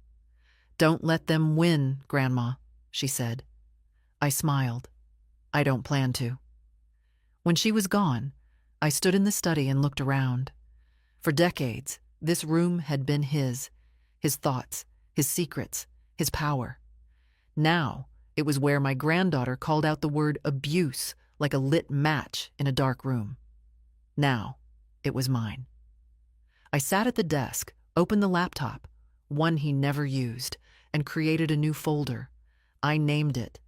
"Don't let them win, Grandma," she said. I smiled. I don't plan to. When she was gone, I stood in the study and looked around. For decades, this room had been his thoughts, his secrets, his power. Now, it was where my granddaughter called out the word abuse like a lit match in a dark room. Now, it was mine. I sat at the desk, opened the laptop, one he never used, and created a new folder. I named it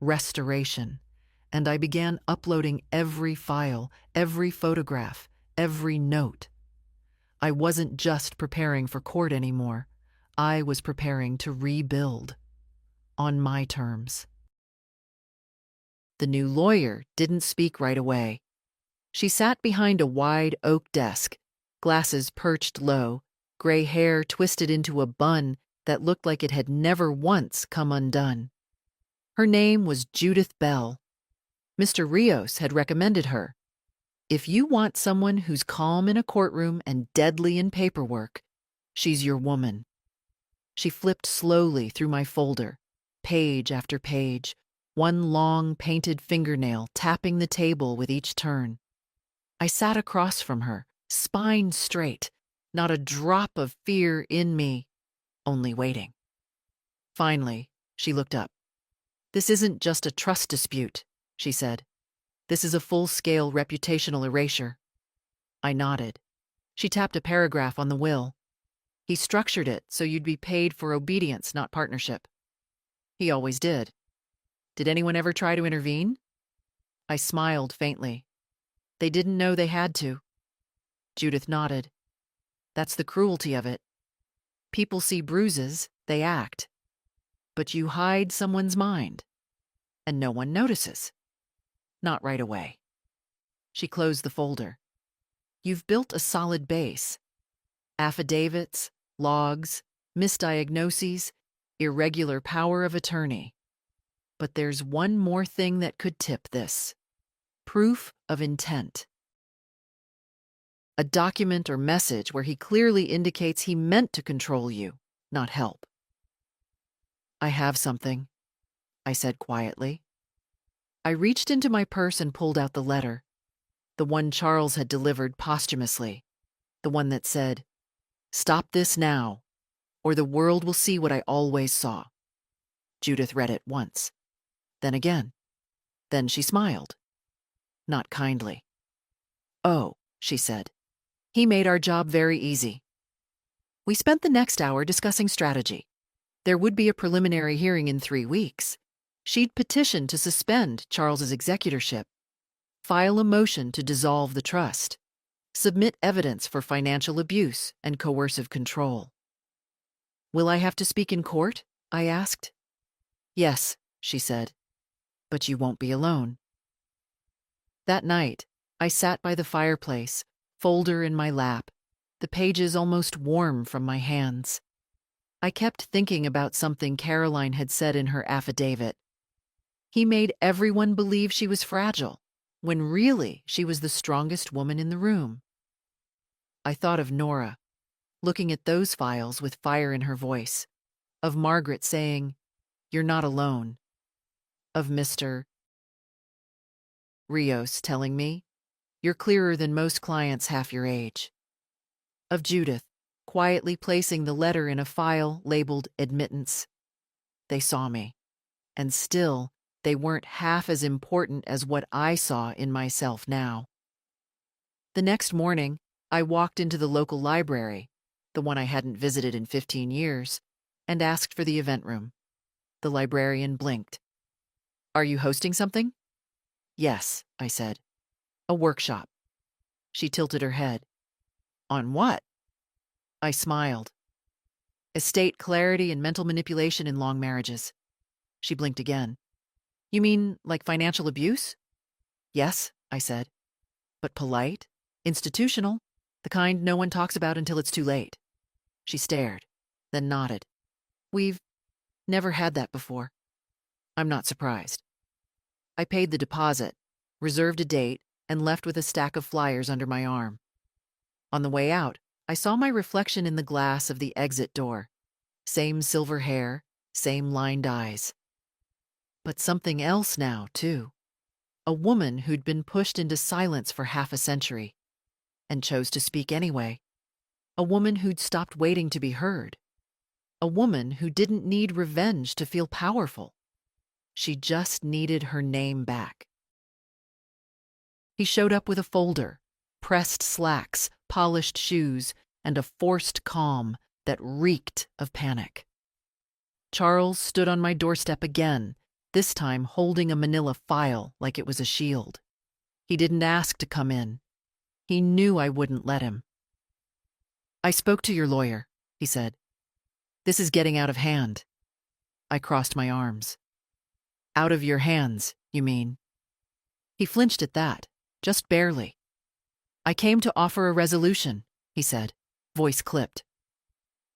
Restoration, and I began uploading every file, every photograph, every note. I wasn't just preparing for court anymore. I was preparing to rebuild. On my terms. The new lawyer didn't speak right away. She sat behind a wide oak desk, glasses perched low, gray hair twisted into a bun that looked like it had never once come undone. Her name was Judith Bell. Mr. Rios had recommended her. If you want someone who's calm in a courtroom and deadly in paperwork, she's your woman. She flipped slowly through my folder, page after page, one long painted fingernail tapping the table with each turn. I sat across from her, spine straight, not a drop of fear in me, only waiting. Finally, she looked up. "This isn't just a trust dispute," she said. "This is a full-scale reputational erasure." I nodded. She tapped a paragraph on the will. "He structured it so you'd be paid for obedience, not partnership." He always did. Did anyone ever try to intervene? I smiled faintly. They didn't know they had to. Judith nodded. That's the cruelty of it. People see bruises, they act. But you hide someone's mind, and no one notices. Not right away. She closed the folder. You've built a solid base. Affidavits, logs, misdiagnoses, irregular power of attorney. But there's one more thing that could tip this. Proof of intent. A document or message where he clearly indicates he meant to control you, not help. I have something, I said quietly. I reached into my purse and pulled out the letter, the one Charles had delivered posthumously, the one that said, "Stop this now, or the world will see what I always saw." Judith read it once, then again. Then she smiled. Not kindly. "Oh," she said. "He made our job very easy." We spent the next hour discussing strategy. There would be a preliminary hearing in 3 weeks. She'd petition to suspend Charles's executorship, file a motion to dissolve the trust, submit evidence for financial abuse and coercive control. "Will I have to speak in court?" I asked. "Yes," she said, "but you won't be alone." That night, I sat by the fireplace, folder in my lap, the pages almost warm from my hands. I kept thinking about something Caroline had said in her affidavit. He made everyone believe she was fragile, when really she was the strongest woman in the room. I thought of Nora, looking at those files with fire in her voice, of Margaret saying, "You're not alone," of Mr. Rios telling me, "You're clearer than most clients half your age," of Judith quietly placing the letter in a file labeled admittance. They saw me, and still they weren't half as important as what I saw in myself now. The next morning, I walked into the local library, the one I hadn't visited in 15 years, and asked for the event room. The librarian blinked. "Are you hosting something?" "Yes," I said. "A workshop." She tilted her head. "On what?" I smiled. "Estate clarity and mental manipulation in long marriages." She blinked again. "You mean like financial abuse?" "Yes," I said. "But polite, institutional, the kind no one talks about until it's too late." She stared, then nodded. "We've never had that before." "I'm not surprised." I paid the deposit, reserved a date, and left with a stack of flyers under my arm. On the way out, I saw my reflection in the glass of the exit door. Same silver hair, same lined eyes. But something else now, too. A woman who'd been pushed into silence for half a century and chose to speak anyway. A woman who'd stopped waiting to be heard. A woman who didn't need revenge to feel powerful. She just needed her name back. He showed up with a folder, pressed slacks, polished shoes, and a forced calm that reeked of panic. Charles stood on my doorstep again, this time holding a manila file like it was a shield. He didn't ask to come in. He knew I wouldn't let him. "I spoke to your lawyer," he said. "This is getting out of hand." I crossed my arms. "Out of your hands, you mean?" He flinched at that, just barely. "I came to offer a resolution," he said, voice clipped.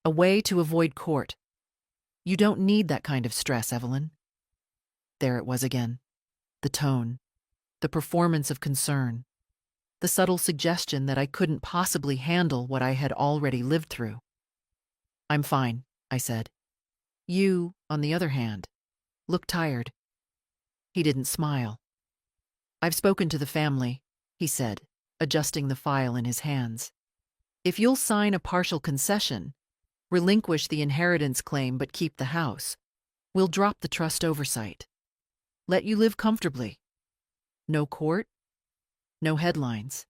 "A way to avoid court. You don't need that kind of stress, Evelyn." There it was again. The tone, the performance of concern, the subtle suggestion that I couldn't possibly handle what I had already lived through. "I'm fine," I said. "You, on the other hand, look tired." He didn't smile. "I've spoken to the family," he said, adjusting the file in his hands. "If you'll sign a partial concession, relinquish the inheritance claim but keep the house, we'll drop the trust oversight. Let you live comfortably. No court, no headlines.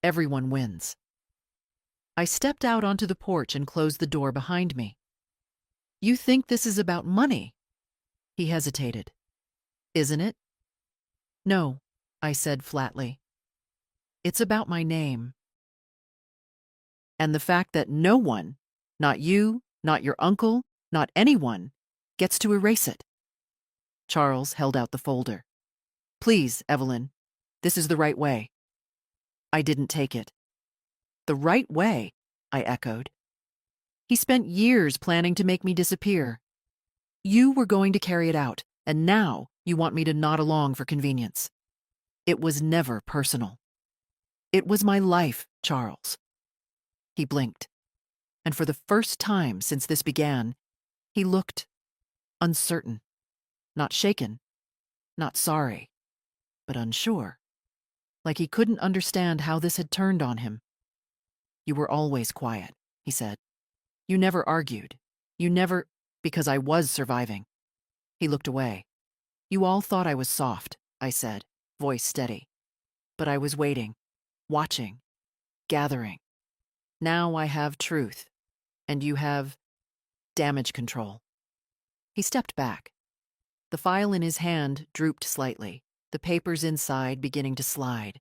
Everyone wins." I stepped out onto the porch and closed the door behind me. "You think this is about money?" He hesitated. "Isn't it?" "No," I said flatly. "It's about my name. And the fact that no one, not you, not your uncle, not anyone, gets to erase it." Charles held out the folder. "Please, Evelyn, this is the right way." I didn't take it. "The right way?" I echoed. "He spent years planning to make me disappear. You were going to carry it out, and now you want me to nod along for convenience. It was never personal. It was my life, Charles." He blinked, and for the first time since this began, he looked uncertain. Not shaken, not sorry, but unsure. Like he couldn't understand how this had turned on him. "You were always quiet," he said. "You never argued. You never—" "Because I was surviving." He looked away. "You all thought I was soft," I said, voice steady. "But I was waiting, watching, gathering. Now I have truth, and you have damage control." He stepped back. The file in his hand drooped slightly, the papers inside beginning to slide.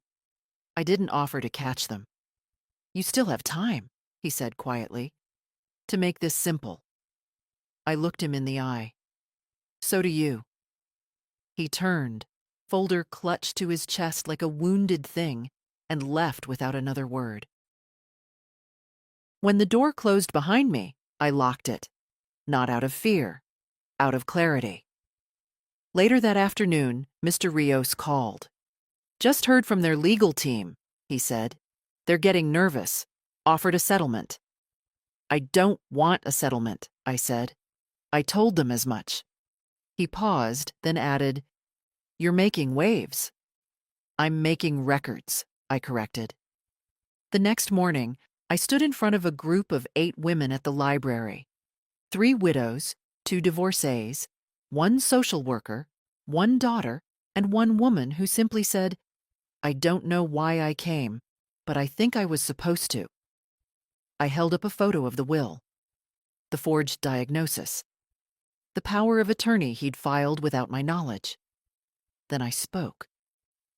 I didn't offer to catch them. "You still have time," he said quietly, "to make this simple." I looked him in the eye. "So do you." He turned, folder clutched to his chest like a wounded thing, and left without another word. When the door closed behind me, I locked it, not out of fear, out of clarity. Later that afternoon, Mr. Rios called. "Just heard from their legal team," he said. "They're getting nervous. Offered a settlement." "I don't want a settlement," I said. "I told them as much." He paused, then added, "You're making waves." "I'm making records," I corrected. The next morning, I stood in front of a group of 8 women at the library. 3 widows, 2 divorcees, 1 social worker, 1 daughter, and 1 woman who simply said, "I don't know why I came, but I think I was supposed to." I held up a photo of the will, the forged diagnosis, the power of attorney he'd filed without my knowledge. Then I spoke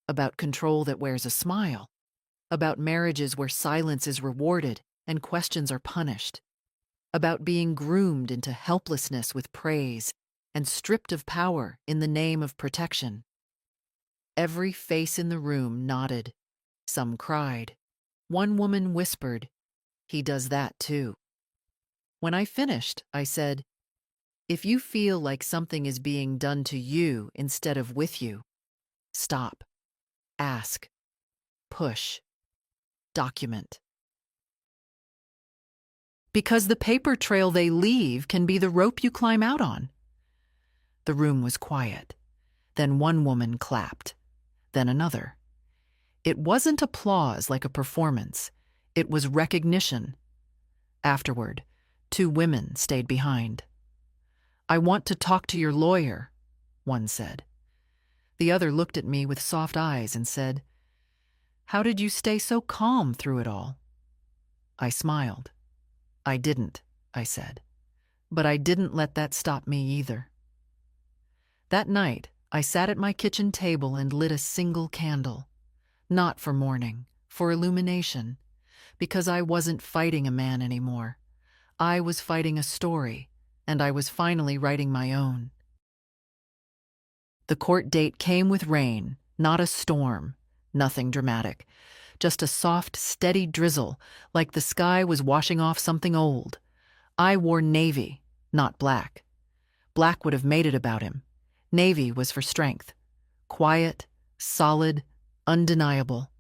about control that wears a smile, about marriages where silence is rewarded and questions are punished, about being groomed into helplessness with praise and stripped of power in the name of protection. Every face in the room nodded. Some cried. One woman whispered, "He does that too." When I finished, I said, "If you feel like something is being done to you instead of with you, stop, ask, push, document. Because the paper trail they leave can be the rope you climb out on." The room was quiet. Then one woman clapped. Then another. It wasn't applause like a performance. It was recognition. Afterward, 2 women stayed behind. "I want to talk to your lawyer," one said. The other looked at me with soft eyes and said, "How did you stay so calm through it all?" I smiled. "I didn't," I said. "But I didn't let that stop me either." That night, I sat at my kitchen table and lit a single candle. Not for mourning, for illumination, because I wasn't fighting a man anymore. I was fighting a story, and I was finally writing my own. The court date came with rain, not a storm, nothing dramatic, just a soft, steady drizzle, like the sky was washing off something old. I wore navy, not black. Black would have made it about him. Navy was for strength. Quiet, solid, undeniable.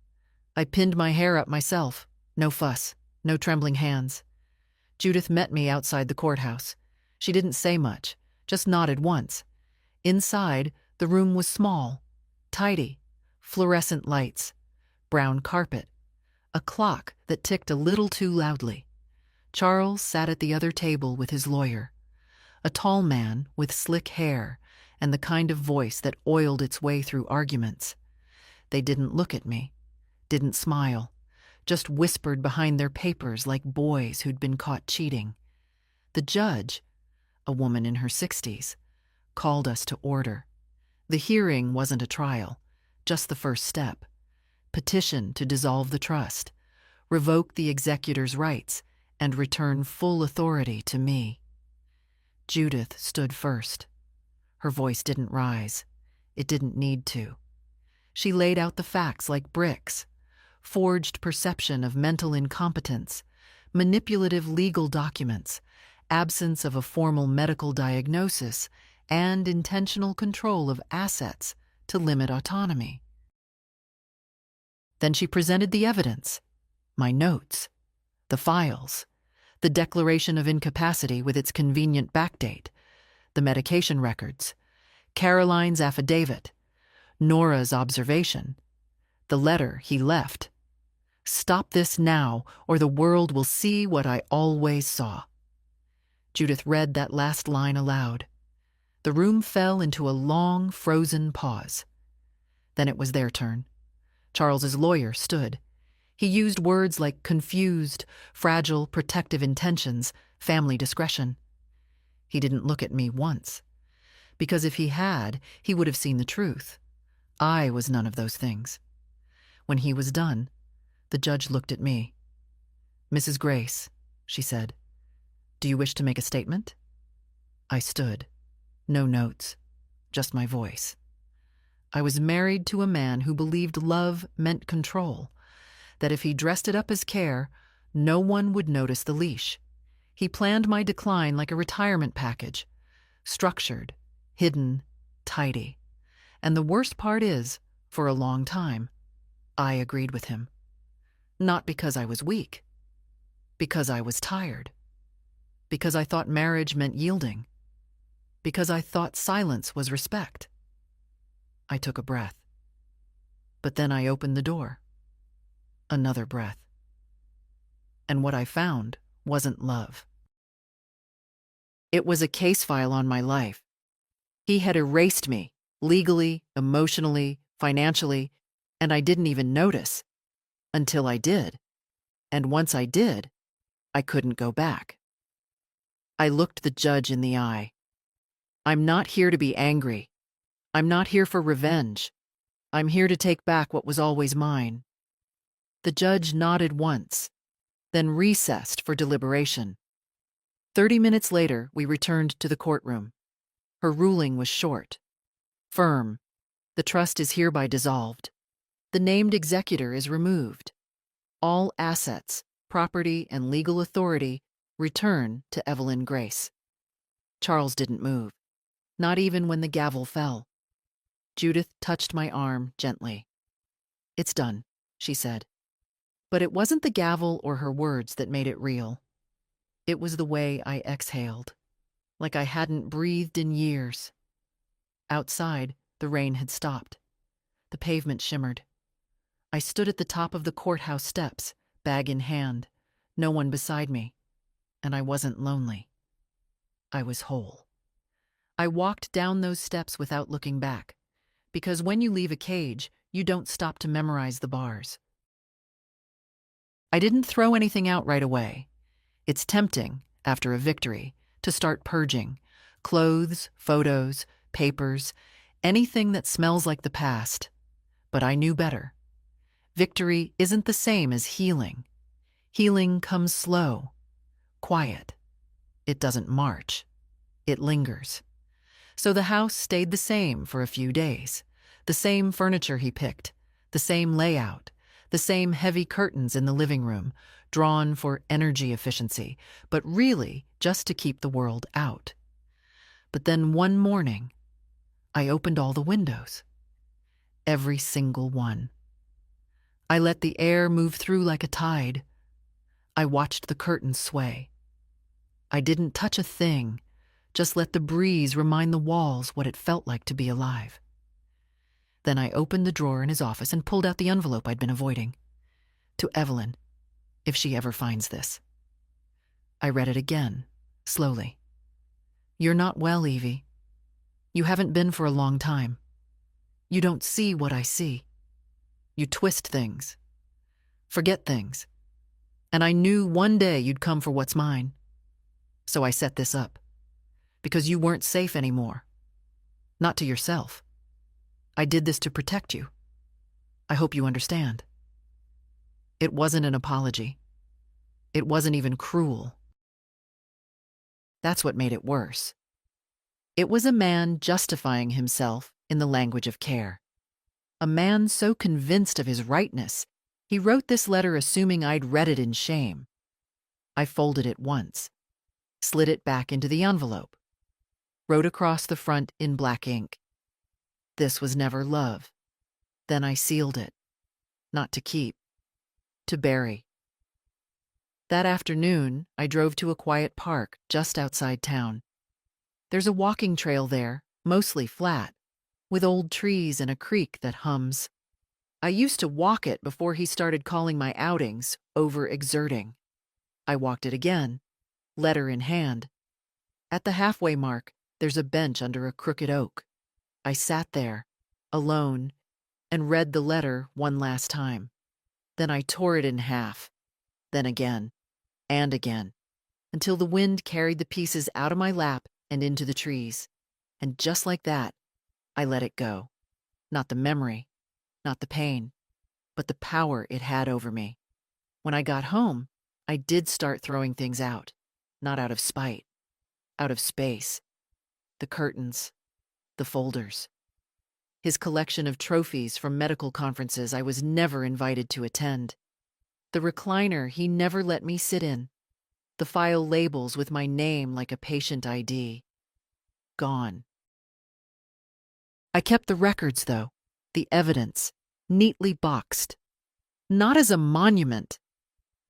I pinned my hair up myself. No fuss, no trembling hands. Judith met me outside the courthouse. She didn't say much, just nodded once. Inside, the room was small, tidy, fluorescent lights, brown carpet, a clock that ticked a little too loudly. Charles sat at the other table with his lawyer, a tall man with slick hair and the kind of voice that oiled its way through arguments. They didn't look at me, didn't smile, just whispered behind their papers like boys who'd been caught cheating. The judge, a woman in her 60s, called us to order. The hearing wasn't a trial, just the first step. Petition to dissolve the trust, revoke the executor's rights, and return full authority to me. Judith stood first. Her voice didn't rise. It didn't need to. She laid out the facts like bricks: forged perception of mental incompetence, manipulative legal documents, absence of a formal medical diagnosis, and intentional control of assets to limit autonomy. Then she presented the evidence, my notes, the files, the declaration of incapacity with its convenient backdate, the medication records, Caroline's affidavit, Nora's observation, the letter he left. "Stop this now, or the world will see what I always saw." Judith read that last line aloud. The room fell into a long, frozen pause. Then it was their turn. Charles's lawyer stood. He used words like confused, fragile, protective intentions, family discretion. He didn't look at me once, because if he had, he would have seen the truth. I was none of those things. When he was done, the judge looked at me. "Mrs. Grace," she said, "do you wish to make a statement?" I stood. No notes, just my voice. I was married to a man who believed love meant control, that if he dressed it up as care, no one would notice the leash. He planned my decline like a retirement package, structured, hidden, tidy. And the worst part is, for a long time, I agreed with him. Not because I was weak, because I was tired, because I thought marriage meant yielding, because I thought silence was respect. I took a breath. But then I opened the door. Another breath. And what I found wasn't love. It was a case file on my life. He had erased me, legally, emotionally, financially, and I didn't even notice. Until I did. And once I did, I couldn't go back. I looked the judge in the eye. I'm not here to be angry. I'm not here for revenge. I'm here to take back what was always mine. The judge nodded once, then recessed for deliberation. 30 minutes later, we returned to the courtroom. Her ruling was short, firm. The trust is hereby dissolved. The named executor is removed. All assets, property, and legal authority return to Evelyn Grace. Charles didn't move, not even when the gavel fell. Judith touched my arm gently. It's done, she said. But it wasn't the gavel or her words that made it real. It was the way I exhaled, like I hadn't breathed in years. Outside, the rain had stopped. The pavement shimmered. I stood at the top of the courthouse steps, bag in hand, no one beside me, and I wasn't lonely. I was whole. I walked down those steps without looking back, because when you leave a cage, you don't stop to memorize the bars. I didn't throw anything out right away. It's tempting, after a victory, to start purging. Clothes, photos, papers, anything that smells like the past. But I knew better. Victory isn't the same as healing. Healing comes slow, quiet. It doesn't march. It lingers. So the house stayed the same for a few days. The same furniture he picked, the same layout, the same heavy curtains in the living room, drawn for energy efficiency, but really just to keep the world out. But then one morning, I opened all the windows. Every single one. I let the air move through like a tide. I watched the curtains sway. I didn't touch a thing, just let the breeze remind the walls what it felt like to be alive. Then I opened the drawer in his office and pulled out the envelope I'd been avoiding. To Evelyn, if she ever finds this. I read it again, slowly. You're not well, Evie. You haven't been for a long time. You don't see what I see. You twist things, forget things, and I knew one day you'd come for what's mine. So I set this up, because you weren't safe anymore. Not to yourself. I did this to protect you. I hope you understand. It wasn't an apology. It wasn't even cruel. That's what made it worse. It was a man justifying himself in the language of care. A man so convinced of his rightness, he wrote this letter assuming I'd read it in shame. I folded it once, slid it back into the envelope, wrote across the front in black ink. This was never love. Then I sealed it. Not to keep, to bury. That afternoon, I drove to a quiet park just outside town. There's a walking trail there, mostly flat, with old trees and a creek that hums. I used to walk it before he started calling my outings overexerting. I walked it again, letter in hand. At the halfway mark, there's a bench under a crooked oak. I sat there, alone, and read the letter one last time. Then I tore it in half, then again, and again, until the wind carried the pieces out of my lap and into the trees. And just like that, I let it go. Not the memory, not the pain, but the power it had over me. When I got home, I did start throwing things out, not out of spite, out of space. The curtains, the folders. His collection of trophies from medical conferences I was never invited to attend. The recliner he never let me sit in. The file labels with my name like a patient ID. Gone. I kept the records, though, the evidence, neatly boxed. Not as a monument,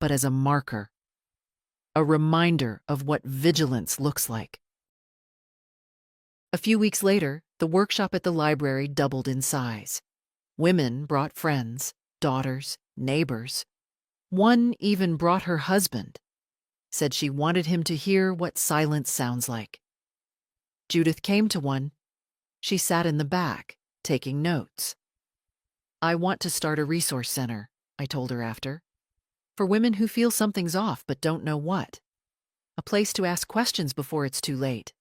but as a marker. A reminder of what vigilance looks like. A few weeks later, the workshop at the library doubled in size. Women brought friends, daughters, neighbors. One even brought her husband, said she wanted him to hear what silence sounds like. Judith came to one. She sat in the back, taking notes. "I want to start a resource center," I told her after, "for women who feel something's off but don't know what. A place to ask questions before it's too late."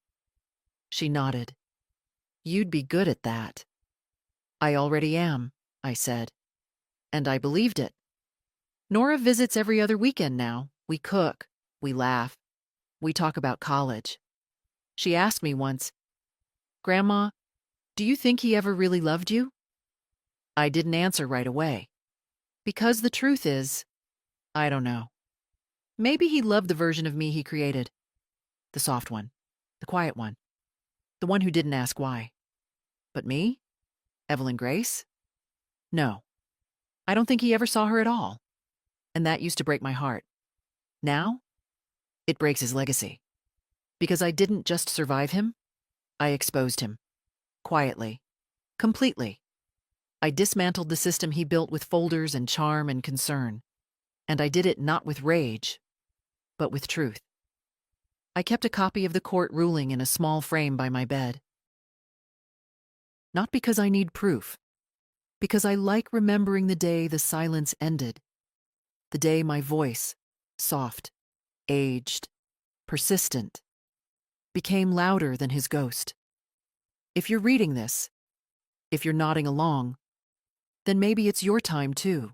She nodded. "You'd be good at that." "I already am," I said. And I believed it. Nora visits every other weekend now. We cook, we laugh, we talk about college. She asked me once, "Grandma, do you think he ever really loved you?" I didn't answer right away. Because the truth is, I don't know. Maybe he loved the version of me he created. The soft one, the quiet one, the one who didn't ask why. But me? Evelyn Grace? No. I don't think he ever saw her at all. And that used to break my heart. Now, it breaks his legacy. Because I didn't just survive him, I exposed him. Quietly. Completely. I dismantled the system he built with folders and charm and concern. And I did it not with rage, but with truth. I kept a copy of the court ruling in a small frame by my bed. Not because I need proof, because I like remembering the day the silence ended. The day my voice, soft, aged, persistent, became louder than his ghost. If you're reading this, if you're nodding along, then maybe it's your time too.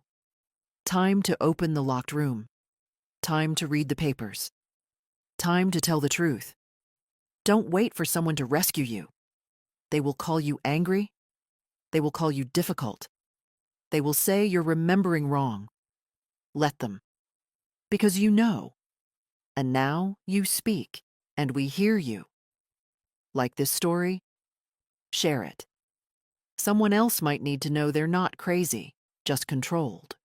Time to open the locked room. Time to read the papers. Time to tell the truth. Don't wait for someone to rescue you. They will call you angry. They will call you difficult. They will say you're remembering wrong. Let them. Because you know. And now you speak, and we hear you. Like this story? Share it. Someone else might need to know they're not crazy, just controlled.